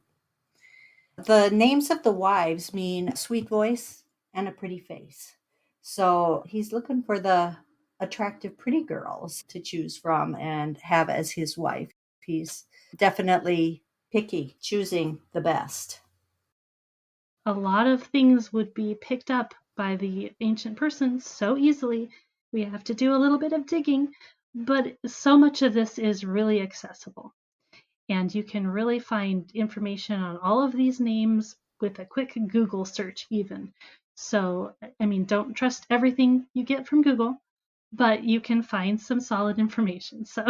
The names of the wives mean sweet voice and a pretty face. So he's looking for the attractive, pretty girls to choose from and have as his wife. He's definitely picky, choosing the best. A lot of things would be picked up by the ancient persons so easily. We have to do a little bit of digging, but so much of this is really accessible. And you can really find information on all of these names with a quick Google search, even. So, I mean, don't trust everything you get from Google, but you can find some solid information. So,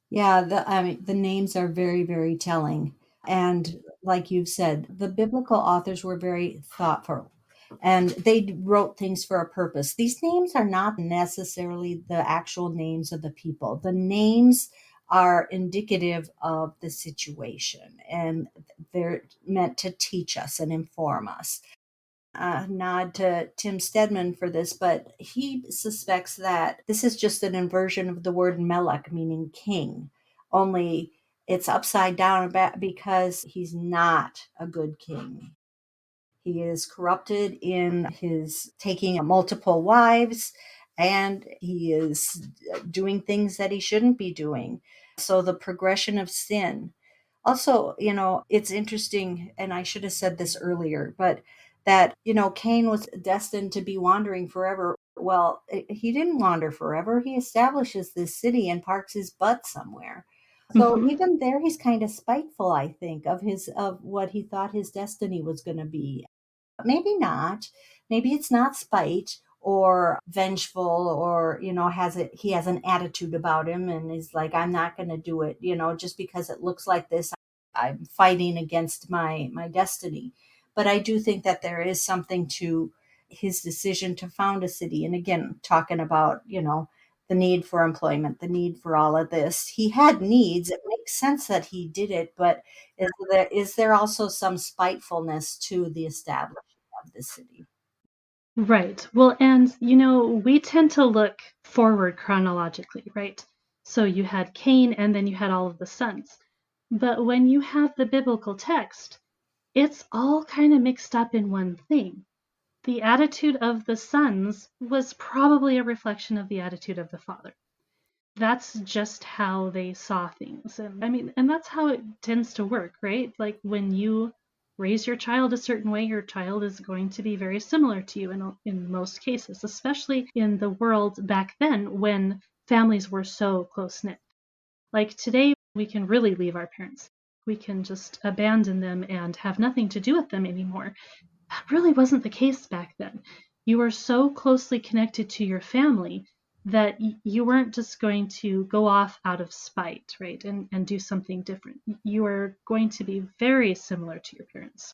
Yeah, the names are very, very telling. And like you've said, the biblical authors were very thoughtful and they wrote things for a purpose. These names are not necessarily the actual names of the people. The names are indicative of the situation, and they're meant to teach us and inform us. Nod to Tim Stedman for this, but he suspects that this is just an inversion of the word Melech, meaning king, only it's upside down because he's not a good king. He is corrupted in his taking multiple wives, and he is doing things that he shouldn't be doing. So the progression of sin. Also, it's interesting, and I should have said this earlier, but that, Cain was destined to be wandering forever. Well, he didn't wander forever. He establishes this city and parks his butt somewhere. So mhm. even there, he's kind of spiteful, I think, of what he thought his destiny was going to be. Maybe not. Maybe it's not spite or vengeful, or he has an attitude about him and is like, I'm not going to do it, just because it looks like this. I'm fighting against my destiny. But I do think that there is something to his decision to found a city. And again, talking about, the need for employment, the need for all of this. He had needs. It makes sense that he did it, but is there also some spitefulness to the establishment of the city? Right. Well, and we tend to look forward chronologically, right? So you had Cain and then you had all of the sons. But when you have the biblical text, it's all kind of mixed up in one thing. The attitude of the sons was probably a reflection of the attitude of the father. That's just how they saw things. And I mean, and that's how it tends to work, right? Like when you raise your child a certain way, your child is going to be very similar to you in most cases, especially in the world back then when families were so close knit. Like today, we can really leave our parents. We can just abandon them and have nothing to do with them anymore. That really wasn't the case back then. You were so closely connected to your family that you weren't just going to go off out of spite, right, and do something different. You were going to be very similar to your parents.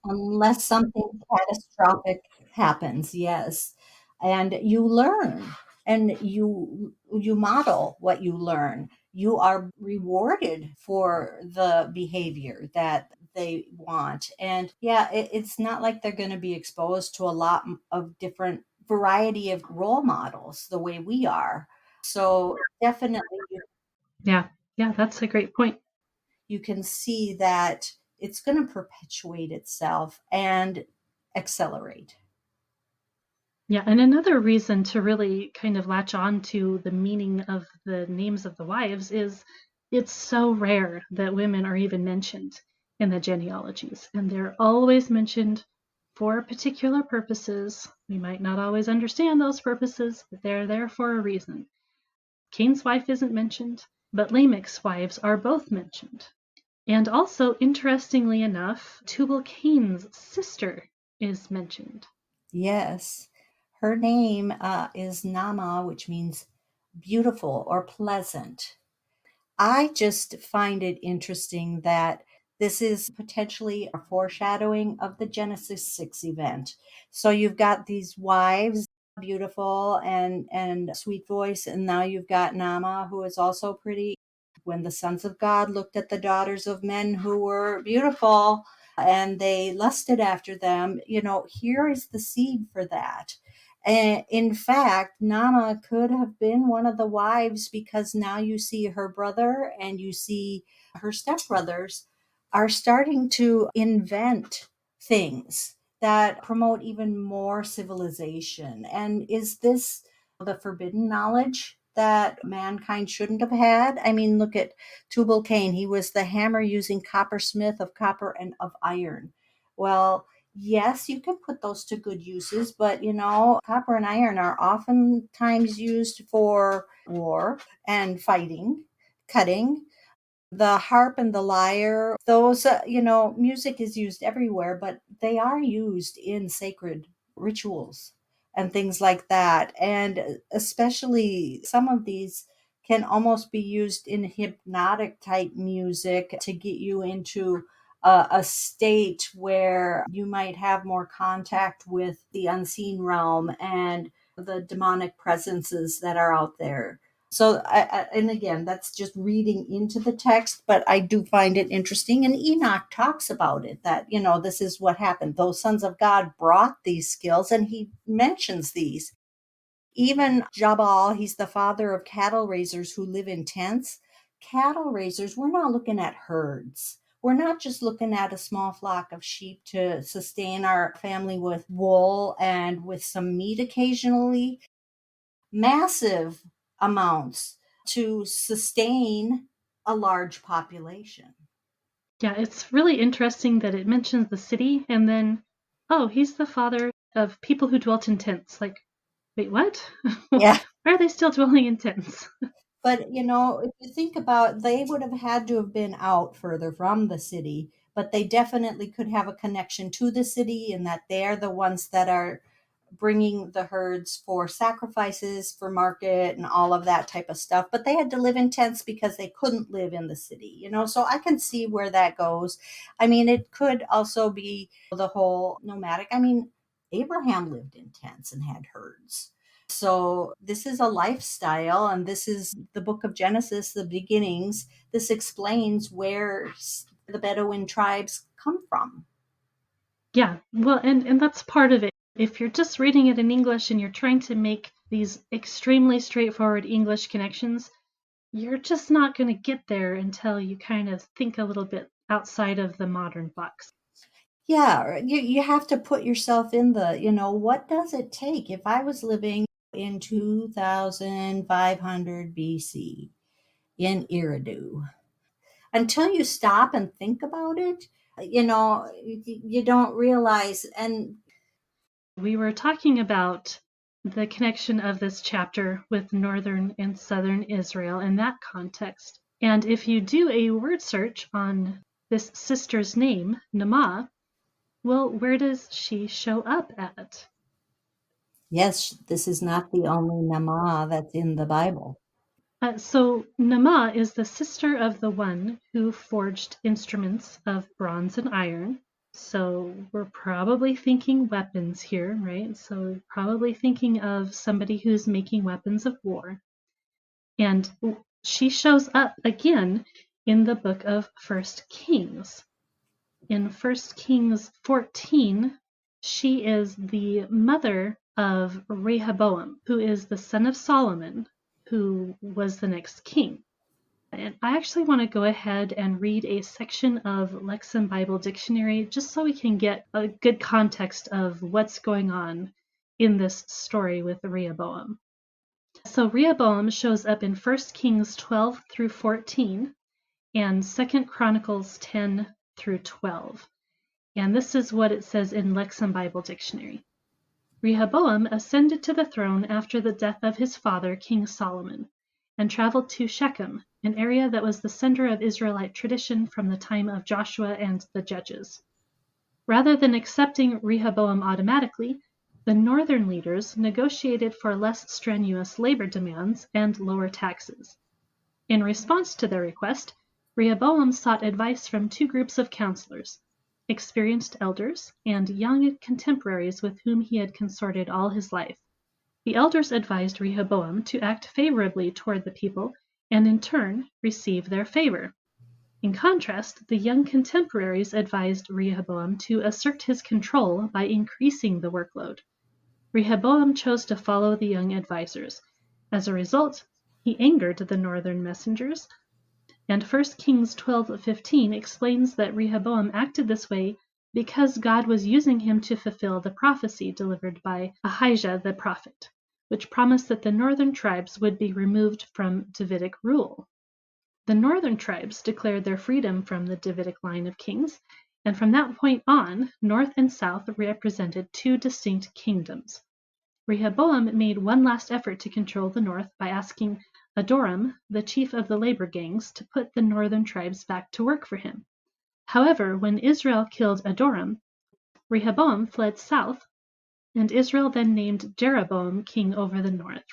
Unless something catastrophic happens, yes. And you learn and you model what you learn. You are rewarded for the behavior that they want. And yeah, it's not like they're going to be exposed to a lot of different variety of role models the way we are. So definitely Yeah, yeah, that's a great point. you can see that it's going to perpetuate itself and accelerate. Yeah, and another reason to really kind of latch on to the meaning of the names of the wives is it's so rare that women are even mentioned in the genealogies, and they're always mentioned for particular purposes. We might not always understand those purposes, but they're there for a reason. Cain's wife isn't mentioned, but Lamech's wives are both mentioned. And also, interestingly enough, Tubal-Cain's sister is mentioned. Yes. Her name is Nama, which means beautiful or pleasant. I just find it interesting that this is potentially a foreshadowing of the Genesis 6 event. So you've got these wives, beautiful and sweet voice, and now you've got Nama, who is also pretty. When the sons of God looked at the daughters of men who were beautiful and they lusted after them, here is the seed for that. And in fact, Nama could have been one of the wives because now you see her brother and you see her stepbrothers are starting to invent things that promote even more civilization. And is this the forbidden knowledge that mankind shouldn't have had? I mean, look at Tubal Cain. He was the hammer using coppersmith of copper and of iron. Well, yes, you can put those to good uses, but copper and iron are oftentimes used for war and fighting, cutting. The harp and the lyre, those, music is used everywhere, but they are used in sacred rituals and things like that. And especially some of these can almost be used in hypnotic type music to get you into a state where you might have more contact with the unseen realm and the demonic presences that are out there. So, and again, that's just reading into the text, but I do find it interesting. And Enoch talks about it that, this is what happened. Those sons of God brought these skills, and he mentions these. Even Jabal, he's the father of cattle raisers who live in tents. Cattle raisers, we're not looking at herds. We're not just looking at a small flock of sheep to sustain our family with wool and with some meat occasionally. Massive amounts to sustain a large population. Yeah, it's really interesting that it mentions the city and then, oh, he's the father of people who dwelt in tents. Like, wait, what? Why Yeah. are they still dwelling in tents? But, if you think about, they would have had to have been out further from the city, but they definitely could have a connection to the city in that they're the ones that are bringing the herds for sacrifices for market and all of that type of stuff. But they had to live in tents because they couldn't live in the city, so I can see where that goes. I mean, it could also be the whole nomadic. I mean, Abraham lived in tents and had herds. So this is a lifestyle, and this is the book of Genesis, the beginnings. This explains where the Bedouin tribes come from. Yeah, well, and that's part of it. If you're just reading it in English and you're trying to make these extremely straightforward English connections, you're just not going to get there until you kind of think a little bit outside of the modern box. Yeah, you have to put yourself in the, what does it take if I was living in 2500 BC in Eridu? Until you stop and think about it, you don't realize. And We were talking about the connection of this chapter with northern and southern Israel in that context. And if you do a word search on this sister's name, Naamah, Well, where does she show up at? Yes, this is not the only Nama that's in the Bible. So Nama is the sister of the one who forged instruments of bronze and iron. So we're probably thinking weapons here, right? So probably thinking of somebody who's making weapons of war. And she shows up again in the book of First Kings. In First Kings 14, she is the mother of Rehoboam, who is the son of Solomon, who was the next king. And I actually want to go ahead and read a section of Lexham Bible Dictionary just so we can get a good context of what's going on in this story with Rehoboam. So Rehoboam shows up in 1 Kings 12 through 14 and 2 Chronicles 10 through 12. And this is what it says in Lexham Bible Dictionary. Rehoboam ascended to the throne after the death of his father, King Solomon, and traveled to Shechem, an area that was the center of Israelite tradition from the time of Joshua and the Judges. Rather than accepting Rehoboam automatically, the northern leaders negotiated for less strenuous labor demands and lower taxes. In response to their request, Rehoboam sought advice from two groups of counselors, experienced elders and young contemporaries with whom he had consorted all his life. The elders advised Rehoboam to act favorably toward the people and in turn receive their favor. In contrast, the young contemporaries advised Rehoboam to assert his control by increasing the workload. Rehoboam chose to follow the young advisors. As a result, he angered the northern messengers, and 1 Kings 12:15 explains that Rehoboam acted this way because God was using him to fulfill the prophecy delivered by Ahijah the prophet, which promised that the northern tribes would be removed from Davidic rule. The northern tribes declared their freedom from the Davidic line of kings, and from that point on, north and south represented two distinct kingdoms. Rehoboam made one last effort to control the north by asking Adoram, the chief of the labor gangs, to put the northern tribes back to work for him. However, when Israel killed Adoram, Rehoboam fled south, and Israel then named Jeroboam king over the north.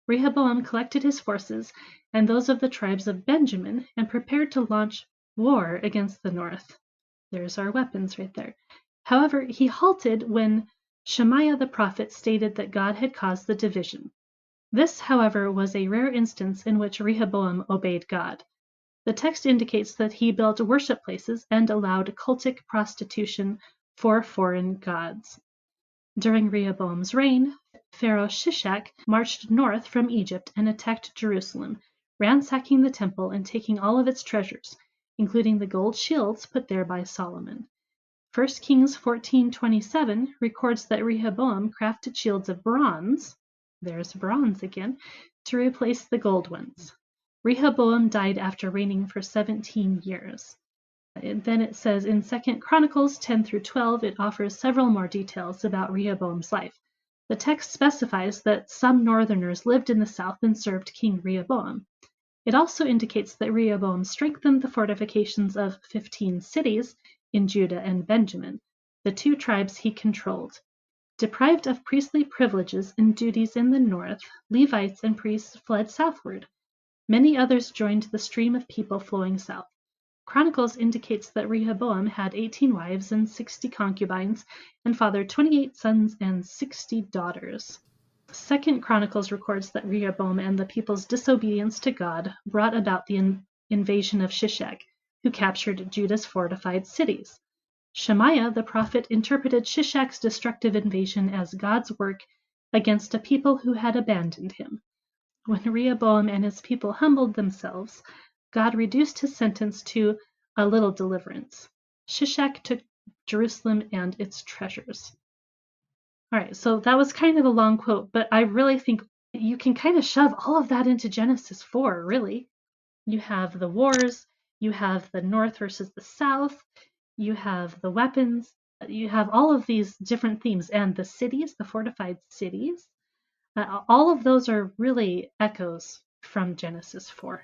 Rehoboam collected his forces and those of the tribes of Benjamin and prepared to launch war against the north. There's our weapons right there. However, he halted when Shemaiah the prophet stated that God had caused the division. This, however, was a rare instance in which Rehoboam obeyed God. The text indicates that he built worship places and allowed cultic prostitution for foreign gods. During Rehoboam's reign, Pharaoh Shishak marched north from Egypt and attacked Jerusalem, ransacking the temple and taking all of its treasures, including the gold shields put there by Solomon. 1 Kings 14:27 records that Rehoboam crafted shields of bronze, there's bronze again, to replace the gold ones. Rehoboam died after reigning for 17 years. And then it says in 2 Chronicles 10 through 12, it offers several more details about Rehoboam's life. The text specifies that some northerners lived in the south and served King Rehoboam. It also indicates that Rehoboam strengthened the fortifications of 15 cities in Judah and Benjamin, the two tribes he controlled. Deprived of priestly privileges and duties in the north, Levites and priests fled southward. Many others joined the stream of people flowing south. Chronicles indicates that Rehoboam had 18 wives and 60 concubines and fathered 28 sons and 60 daughters. 2 Chronicles records that Rehoboam and the people's disobedience to God brought about the invasion of Shishak, who captured Judah's fortified cities. Shemaiah the prophet interpreted Shishak's destructive invasion as God's work against a people who had abandoned him. When Rehoboam and his people humbled themselves, God reduced his sentence to a little deliverance. Shishak took Jerusalem and its treasures. All right, so that was kind of a long quote, but I really think you can kind of shove all of that into Genesis 4, really. You have the wars, you have the north versus the south, you have the weapons, you have all of these different themes, and the cities, the fortified cities. All of those are really echoes from Genesis 4.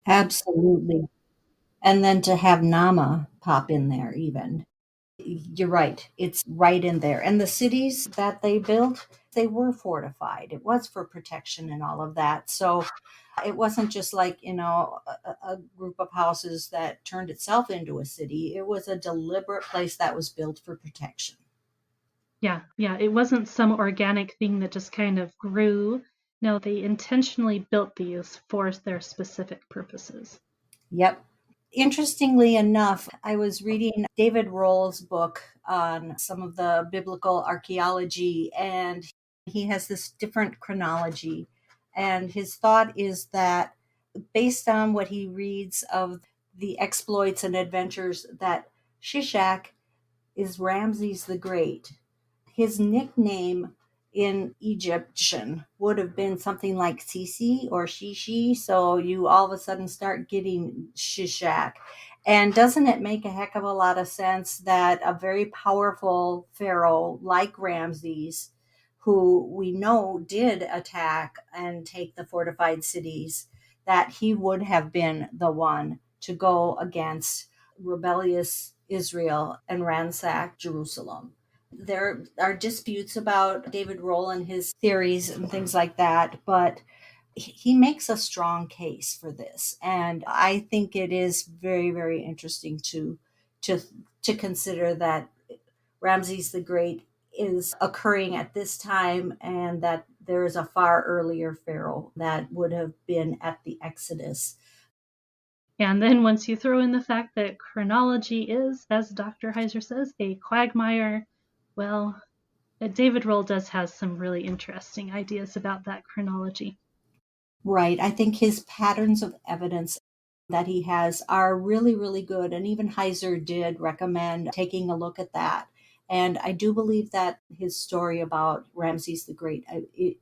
Absolutely. And then to have Nama pop in there even. You're right. It's right in there. And the cities that they built, they were fortified. It was for protection and all of that. So it wasn't just like, a group of houses that turned itself into a city. It was a deliberate place that was built for protection. Yeah, yeah. It wasn't some organic thing that just kind of grew. No, they intentionally built these for their specific purposes. Yep. Interestingly enough, I was reading David Roll's book on some of the biblical archaeology, and he has this different chronology. And his thought is that based on what he reads of the exploits and adventures, that Shishak is Ramses the Great. His nickname in Egyptian would have been something like Sisi or Shishi. So you all of a sudden start getting Shishak. And doesn't it make a heck of a lot of sense that a very powerful pharaoh like Ramses, who we know did attack and take the fortified cities, that he would have been the one to go against rebellious Israel and ransack Jerusalem? There are disputes about David Roll and his theories and things like that, but he makes a strong case for this, and I think it is very, very interesting to to consider that Ramses the Great is occurring at this time, and that there is a far earlier pharaoh that would have been at the Exodus. And then once you throw in the fact that chronology is, as Dr. Heiser says, a quagmire, well, David Roll does has some really interesting ideas about that chronology. Right. I think his patterns of evidence that he has are really, really good. And even Heiser did recommend taking a look at that. And I do believe that his story about Ramses the Great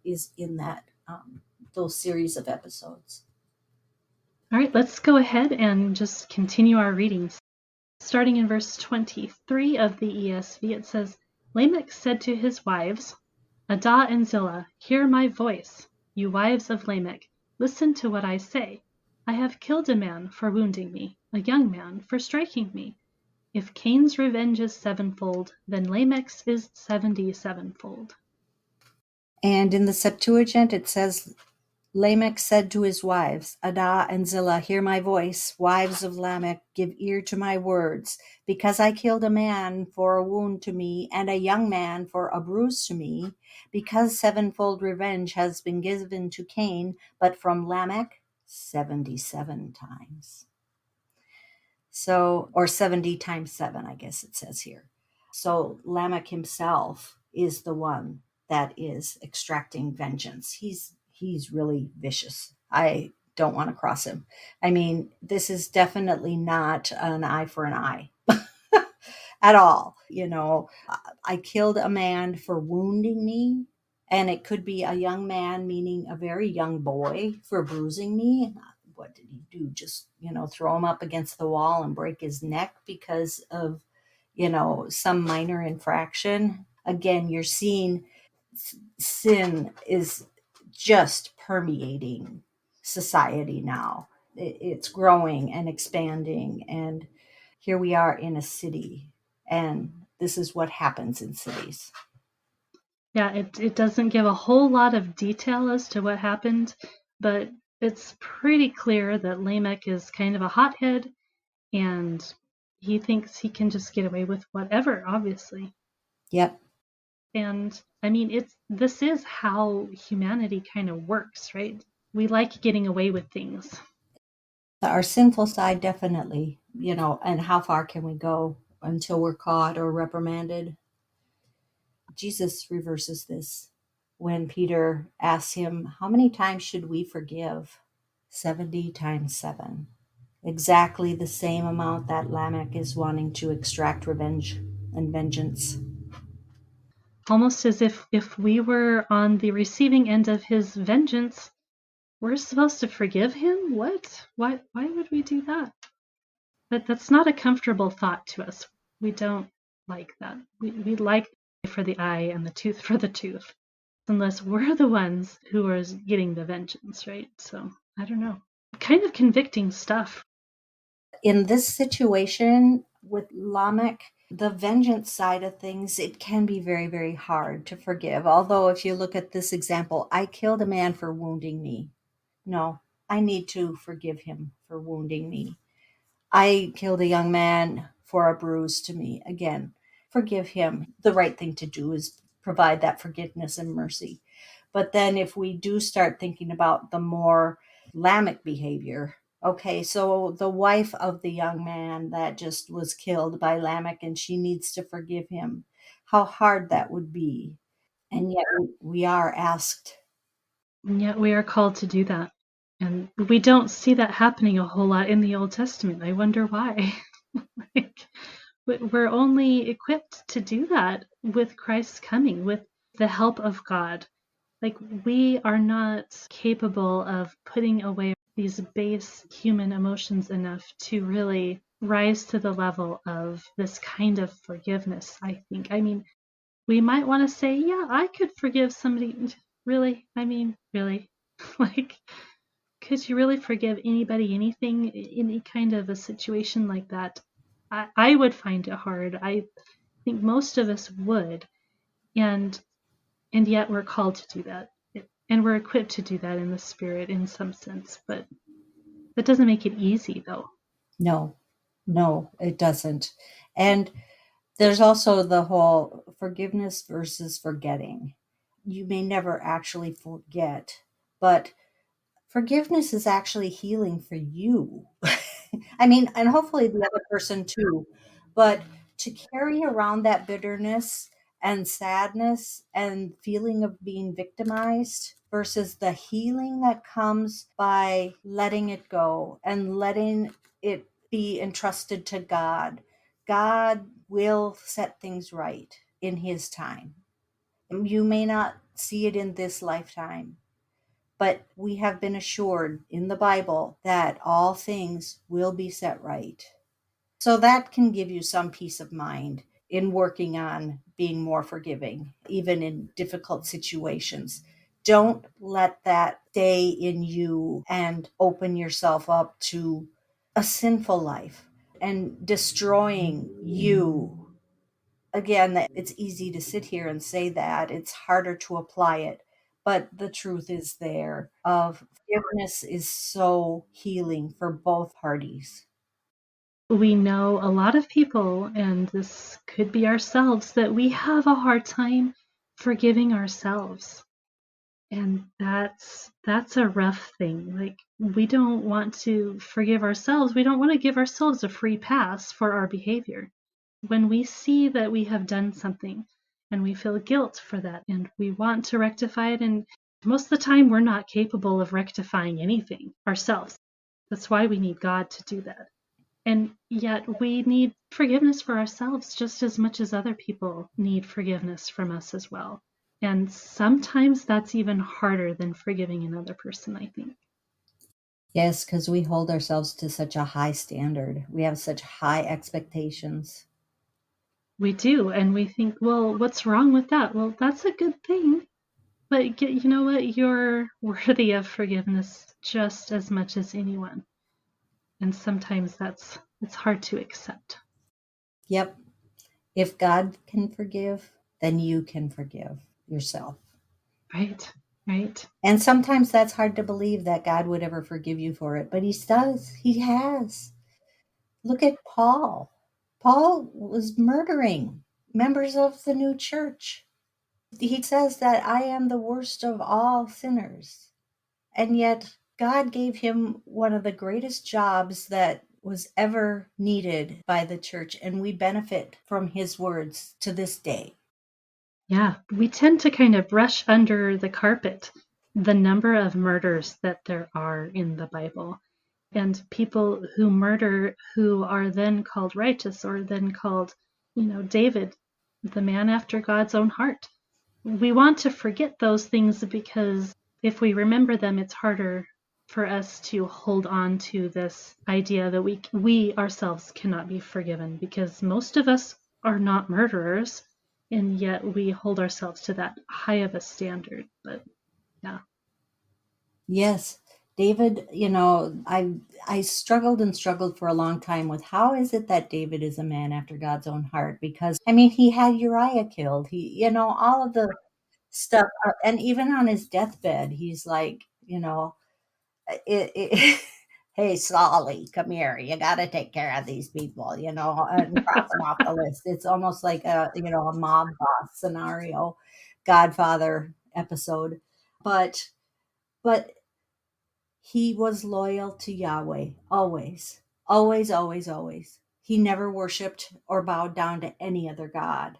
is in that those series of episodes. All right, let's go ahead and just continue our readings. Starting in verse 23 of the ESV, it says, Lamech said to his wives, Adah and Zillah, hear my voice. You wives of Lamech, listen to what I say. I have killed a man for wounding me, a young man for striking me. If Cain's revenge is sevenfold, then Lamech's is 77fold. And in the Septuagint, it says, Lamech said to his wives, Adah and Zillah, hear my voice. Wives of Lamech, give ear to my words. Because I killed a man for a wound to me, and a young man for a bruise to me, because sevenfold revenge has been given to Cain, but from Lamech 77 times. So, or 70 times 7, I guess it says here. So Lamech himself is the one that is extracting vengeance. He's really vicious. I don't want to cross him. I mean, this is definitely not an eye for an eye at all. I killed a man for wounding me, and it could be a young man, meaning a very young boy, for bruising me. What did he do? Just, throw him up against the wall and break his neck because of, some minor infraction. Again, you're seeing sin is just permeating society now. It's growing and expanding. And here we are in a city, and this is what happens in cities. Yeah, it doesn't give a whole lot of detail as to what happened, but it's pretty clear that Lamech is kind of a hothead and he thinks he can just get away with whatever, obviously. Yep. And I mean, this is how humanity kind of works, right? We like getting away with things. Our sinful side, definitely, and how far can we go until we're caught or reprimanded? Jesus reverses this when Peter asks him, how many times should we forgive? 70 times 7. Exactly the same amount that Lamech is wanting to extract revenge and vengeance. Almost as if we were on the receiving end of his vengeance, we're supposed to forgive him? What? Why would we do that? But that's not a comfortable thought to us. We don't like that. We like for the eye and the tooth for the tooth, unless we're the ones who are getting the vengeance, right? So I don't know. Kind of convicting stuff. In this situation, With Lamech, the vengeance side of things, it can be very, very hard to forgive. Although, if you look at this example, I killed a man for wounding me. No, I need to forgive him for wounding me. I killed a young man for a bruise to me. Again, forgive him. The right thing to do is provide that forgiveness and mercy. But then if we do start thinking about the more Lamech behavior, okay, so the wife of the young man that just was killed by Lamech and she needs to forgive him, how hard that would be. And yet we are asked. And yet we are called to do that. And we don't see that happening a whole lot in the Old Testament. I wonder why. Like, we're only equipped to do that with Christ's coming, with the help of God. Like, we are not capable of putting away these base human emotions enough to really rise to the level of this kind of forgiveness, I think. I mean, we might want to say, yeah, I could forgive somebody. Really? I mean, really? Like, could you really forgive anybody anything, any kind of a situation like that? I would find it hard. I think most of us would. And yet we're called to do that. And we're equipped to do that in the spirit in some sense. But that doesn't make it easy, though. No, no, it doesn't. And there's also the whole forgiveness versus forgetting. You may never actually forget, but forgiveness is actually healing for you. I mean, and hopefully the other person too. But to carry around that bitterness and sadness and feeling of being victimized versus the healing that comes by letting it go and letting it be entrusted to God. God will set things right in His time. You may not see it in this lifetime, but we have been assured in the Bible that all things will be set right. So that can give you some peace of mind in working on being more forgiving, even in difficult situations. Don't let that stay in you and open yourself up to a sinful life and destroying you. Again, that it's easy to sit here and say that, it's harder to apply it, but the truth is there of forgiveness is so healing for both parties. We know a lot of people, and this could be ourselves, that we have a hard time forgiving ourselves. And that's a rough thing. Like, we don't want to forgive ourselves. We don't want to give ourselves a free pass for our behavior. When we see that we have done something and we feel guilt for that and we want to rectify it, and most of the time we're not capable of rectifying anything ourselves. That's why we need God to do that. And yet we need forgiveness for ourselves just as much as other people need forgiveness from us as well. And sometimes that's even harder than forgiving another person, I think. Yes, because we hold ourselves to such a high standard. We have such high expectations. We do. And we think, well, what's wrong with that? Well, that's a good thing. But you know what? You're worthy of forgiveness just as much as anyone. And sometimes it's hard to accept. Yep. If God can forgive, then you can forgive yourself. Right? Right? And sometimes that's hard to believe that God would ever forgive you for it, but He does. He has. Look at Paul. Paul was murdering members of the new church. He says that I am the worst of all sinners. And yet, God gave him one of the greatest jobs that was ever needed by the church, and we benefit from his words to this day. Yeah, we tend to kind of brush under the carpet the number of murders that there are in the Bible, and people who murder who are then called righteous or then called, David, the man after God's own heart. We want to forget those things because if we remember them, it's harder for us to hold on to this idea that we ourselves cannot be forgiven, because most of us are not murderers, and yet we hold ourselves to that high of a standard. But yeah. Yes. David, I struggled and struggled for a long time with how is it that David is a man after God's own heart? Because I mean, he had Uriah killed. All of the stuff, and even on his deathbed, he's like, hey, Solly, come here. You got to take care of these people, and cross them off the list. It's almost like a mob boss scenario, Godfather episode. But he was loyal to Yahweh always, always, always, always. He never worshiped or bowed down to any other God.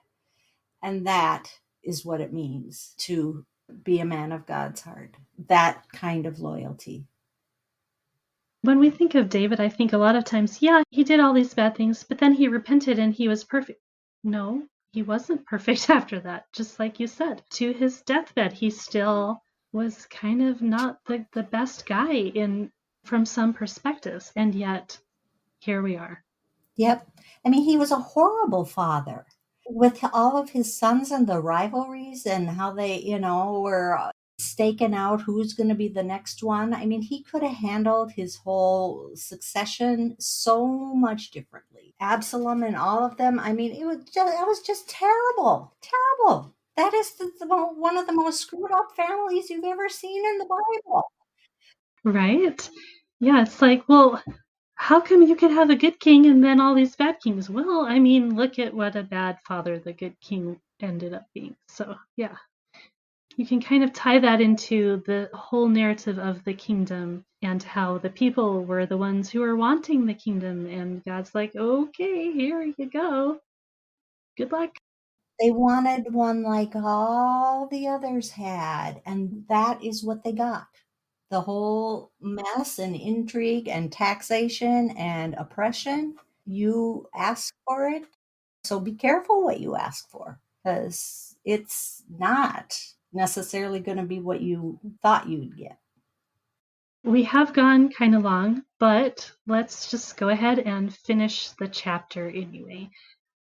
And that is what it means to be a man of God's heart, that kind of loyalty. When we think of David, I think a lot of times, yeah, he did all these bad things, but then he repented and he was perfect. No, he wasn't perfect after that, just like you said. To his deathbed, he still was kind of not the best guy in from some perspectives, and yet here we are. Yep. I mean, he was a horrible father with all of his sons and the rivalries and how they, were staking out who's going to be the next one. I mean, he could have handled his whole succession so much differently. Absalom and all of them. I mean, it was just terrible, terrible. That is one of the most screwed up families you've ever seen in the Bible. Right? Yeah, it's like, well, how come you could have a good king and then all these bad kings? Well, I mean, look at what a bad father the good king ended up being. So, yeah, you can kind of tie that into the whole narrative of the kingdom and how the people were the ones who were wanting the kingdom. And God's like, okay, here you go. Good luck. They wanted one like all the others had, and that is what they got. The whole mess and intrigue and taxation and oppression, you ask for it. So be careful what you ask for because it's not necessarily going to be what you thought you'd get. We have gone kind of long, but let's just go ahead and finish the chapter anyway.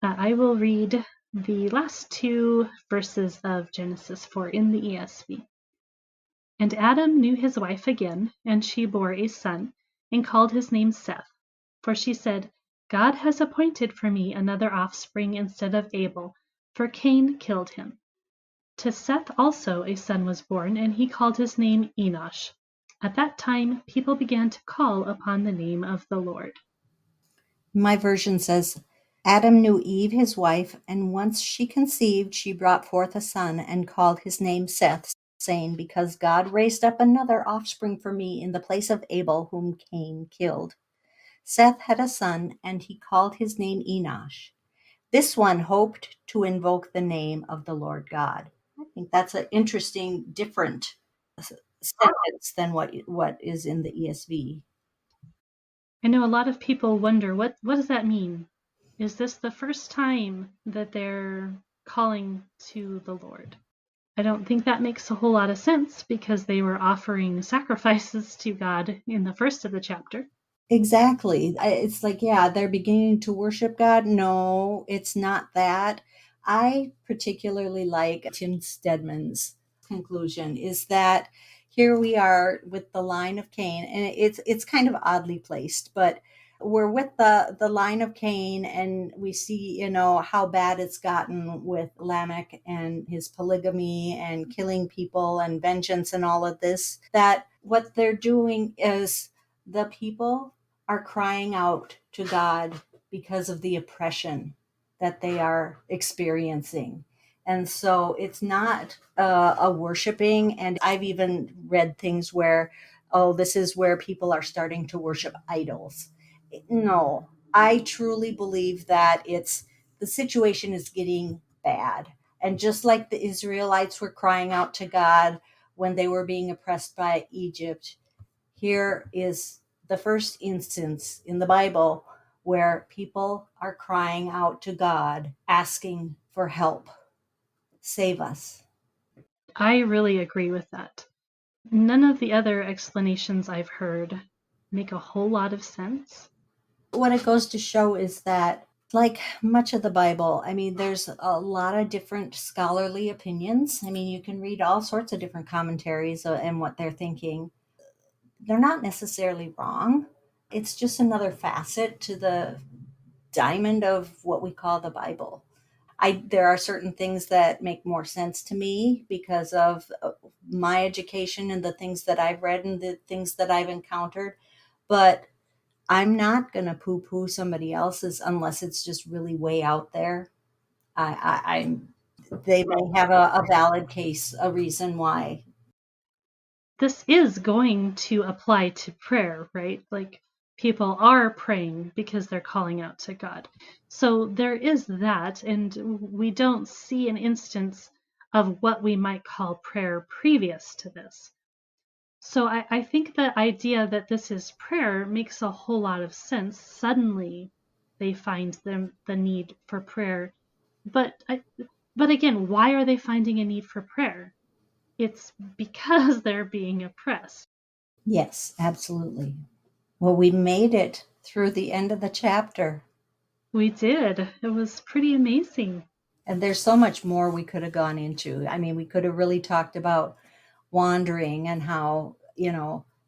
I will read the last two verses of Genesis 4 in the ESV. And Adam knew his wife again, and she bore a son, and called his name Seth. For she said, God has appointed for me another offspring instead of Abel, for Cain killed him. To Seth also a son was born, and he called his name Enosh. At that time, people began to call upon the name of the Lord. My version says, Adam knew Eve his wife, and once she conceived, she brought forth a son and called his name Seth, saying, because God raised up another offspring for me in the place of Abel, whom Cain killed. Seth had a son, and he called his name Enosh. This one hoped to invoke the name of the Lord God. I think that's an interesting, different sentence than what is in the ESV. I know a lot of people wonder, what does that mean? Is this the first time that they're calling to the Lord? I don't think that makes a whole lot of sense because they were offering sacrifices to God in the first of the chapter. Exactly. It's like, yeah, they're beginning to worship God. No, it's not that. I particularly like Tim Stedman's conclusion is that here we are with the line of Cain, and it's kind of oddly placed, but we're with the line of Cain, and we see, how bad it's gotten with Lamech and his polygamy and killing people and vengeance and all of this, that what they're doing is the people are crying out to God because of the oppression that they are experiencing. And so it's not a worshiping. And I've even read things where, oh, this is where people are starting to worship idols. No, I truly believe that the situation is getting bad. And just like the Israelites were crying out to God when they were being oppressed by Egypt, here is the first instance in the Bible where people are crying out to God, asking for help. Save us. I really agree with that. None of the other explanations I've heard make a whole lot of sense. What it goes to show is that, like much of the Bible, I mean, there's a lot of different scholarly opinions. I mean, you can read all sorts of different commentaries and what they're thinking. they're not necessarily wrong. It's just another facet to the diamond of what we call the Bible. There are certain things that make more sense to me because of my education and the things that I've read and the things that I've encountered. But I'm not going to poo poo somebody else's unless it's just really way out there. They may have a valid case, a reason why. This is going to apply to prayer, right? Like, people are praying because they're calling out to God. So there is that, and we don't see an instance of what we might call prayer previous to this. So I think the idea that this is prayer makes a whole lot of sense. Suddenly they find the need for prayer. But again, why are they finding a need for prayer? It's because they're being oppressed. Yes, absolutely. Well, we made it through the end of the chapter. We did. It was pretty amazing. And there's so much more we could have gone into. I mean, we could have really talked about wandering and how,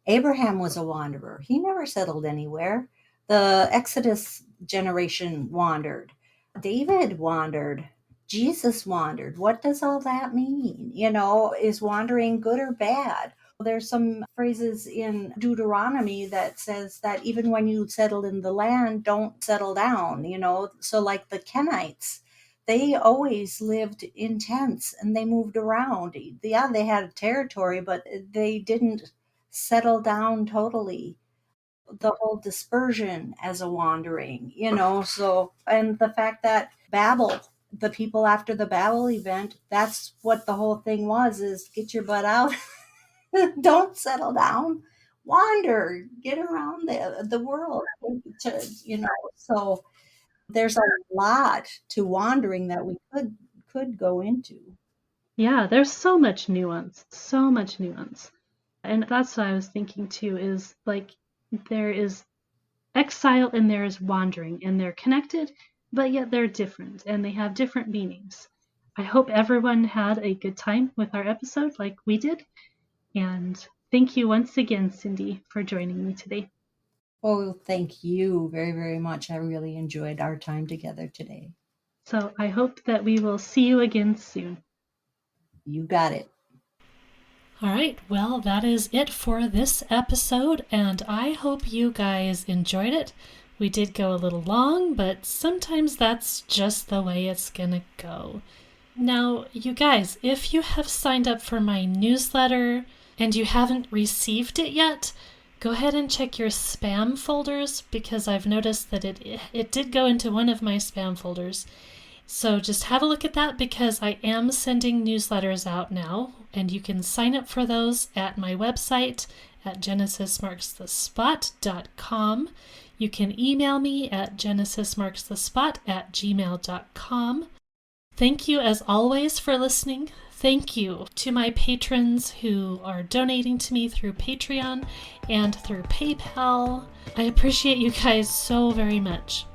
Abraham was a wanderer. He never settled anywhere. The Exodus generation wandered. David wandered. Jesus wandered. What does all that mean? Is wandering good or bad? There's some phrases in Deuteronomy that says that even when you settle in the land, don't settle down, So like the Kenites, they always lived in tents and they moved around. Yeah, they had a territory, but they didn't settle down totally. The whole dispersion as a wandering, so, and the fact that Babel, the people after the Babel event, that's what the whole thing was, is get your butt out. Don't settle down, wander, get around the world, so there's a lot to wandering that we could go into. Yeah, there's so much nuance, so much nuance. And that's what I was thinking too, is like there is exile and there is wandering, and they're connected, but yet they're different and they have different meanings. I hope everyone had a good time with our episode like we did. And thank you once again, Cindy, for joining me today. Oh, thank you very, very much. I really enjoyed our time together today. So I hope that we will see you again soon. You got it. All right, well, that is it for this episode, and I hope you guys enjoyed it. We did go a little long, but sometimes that's just the way it's gonna go. Now, you guys, if you have signed up for my newsletter and you haven't received it yet, go ahead and check your spam folders, because I've noticed that it did go into one of my spam folders. So just have a look at that, because I am sending newsletters out now, and you can sign up for those at my website at genesismarksthespot.com. You can email me at genesismarksthespot@gmail.com. Thank you as always for listening. Thank you to my patrons who are donating to me through Patreon and through PayPal. I appreciate you guys so very much.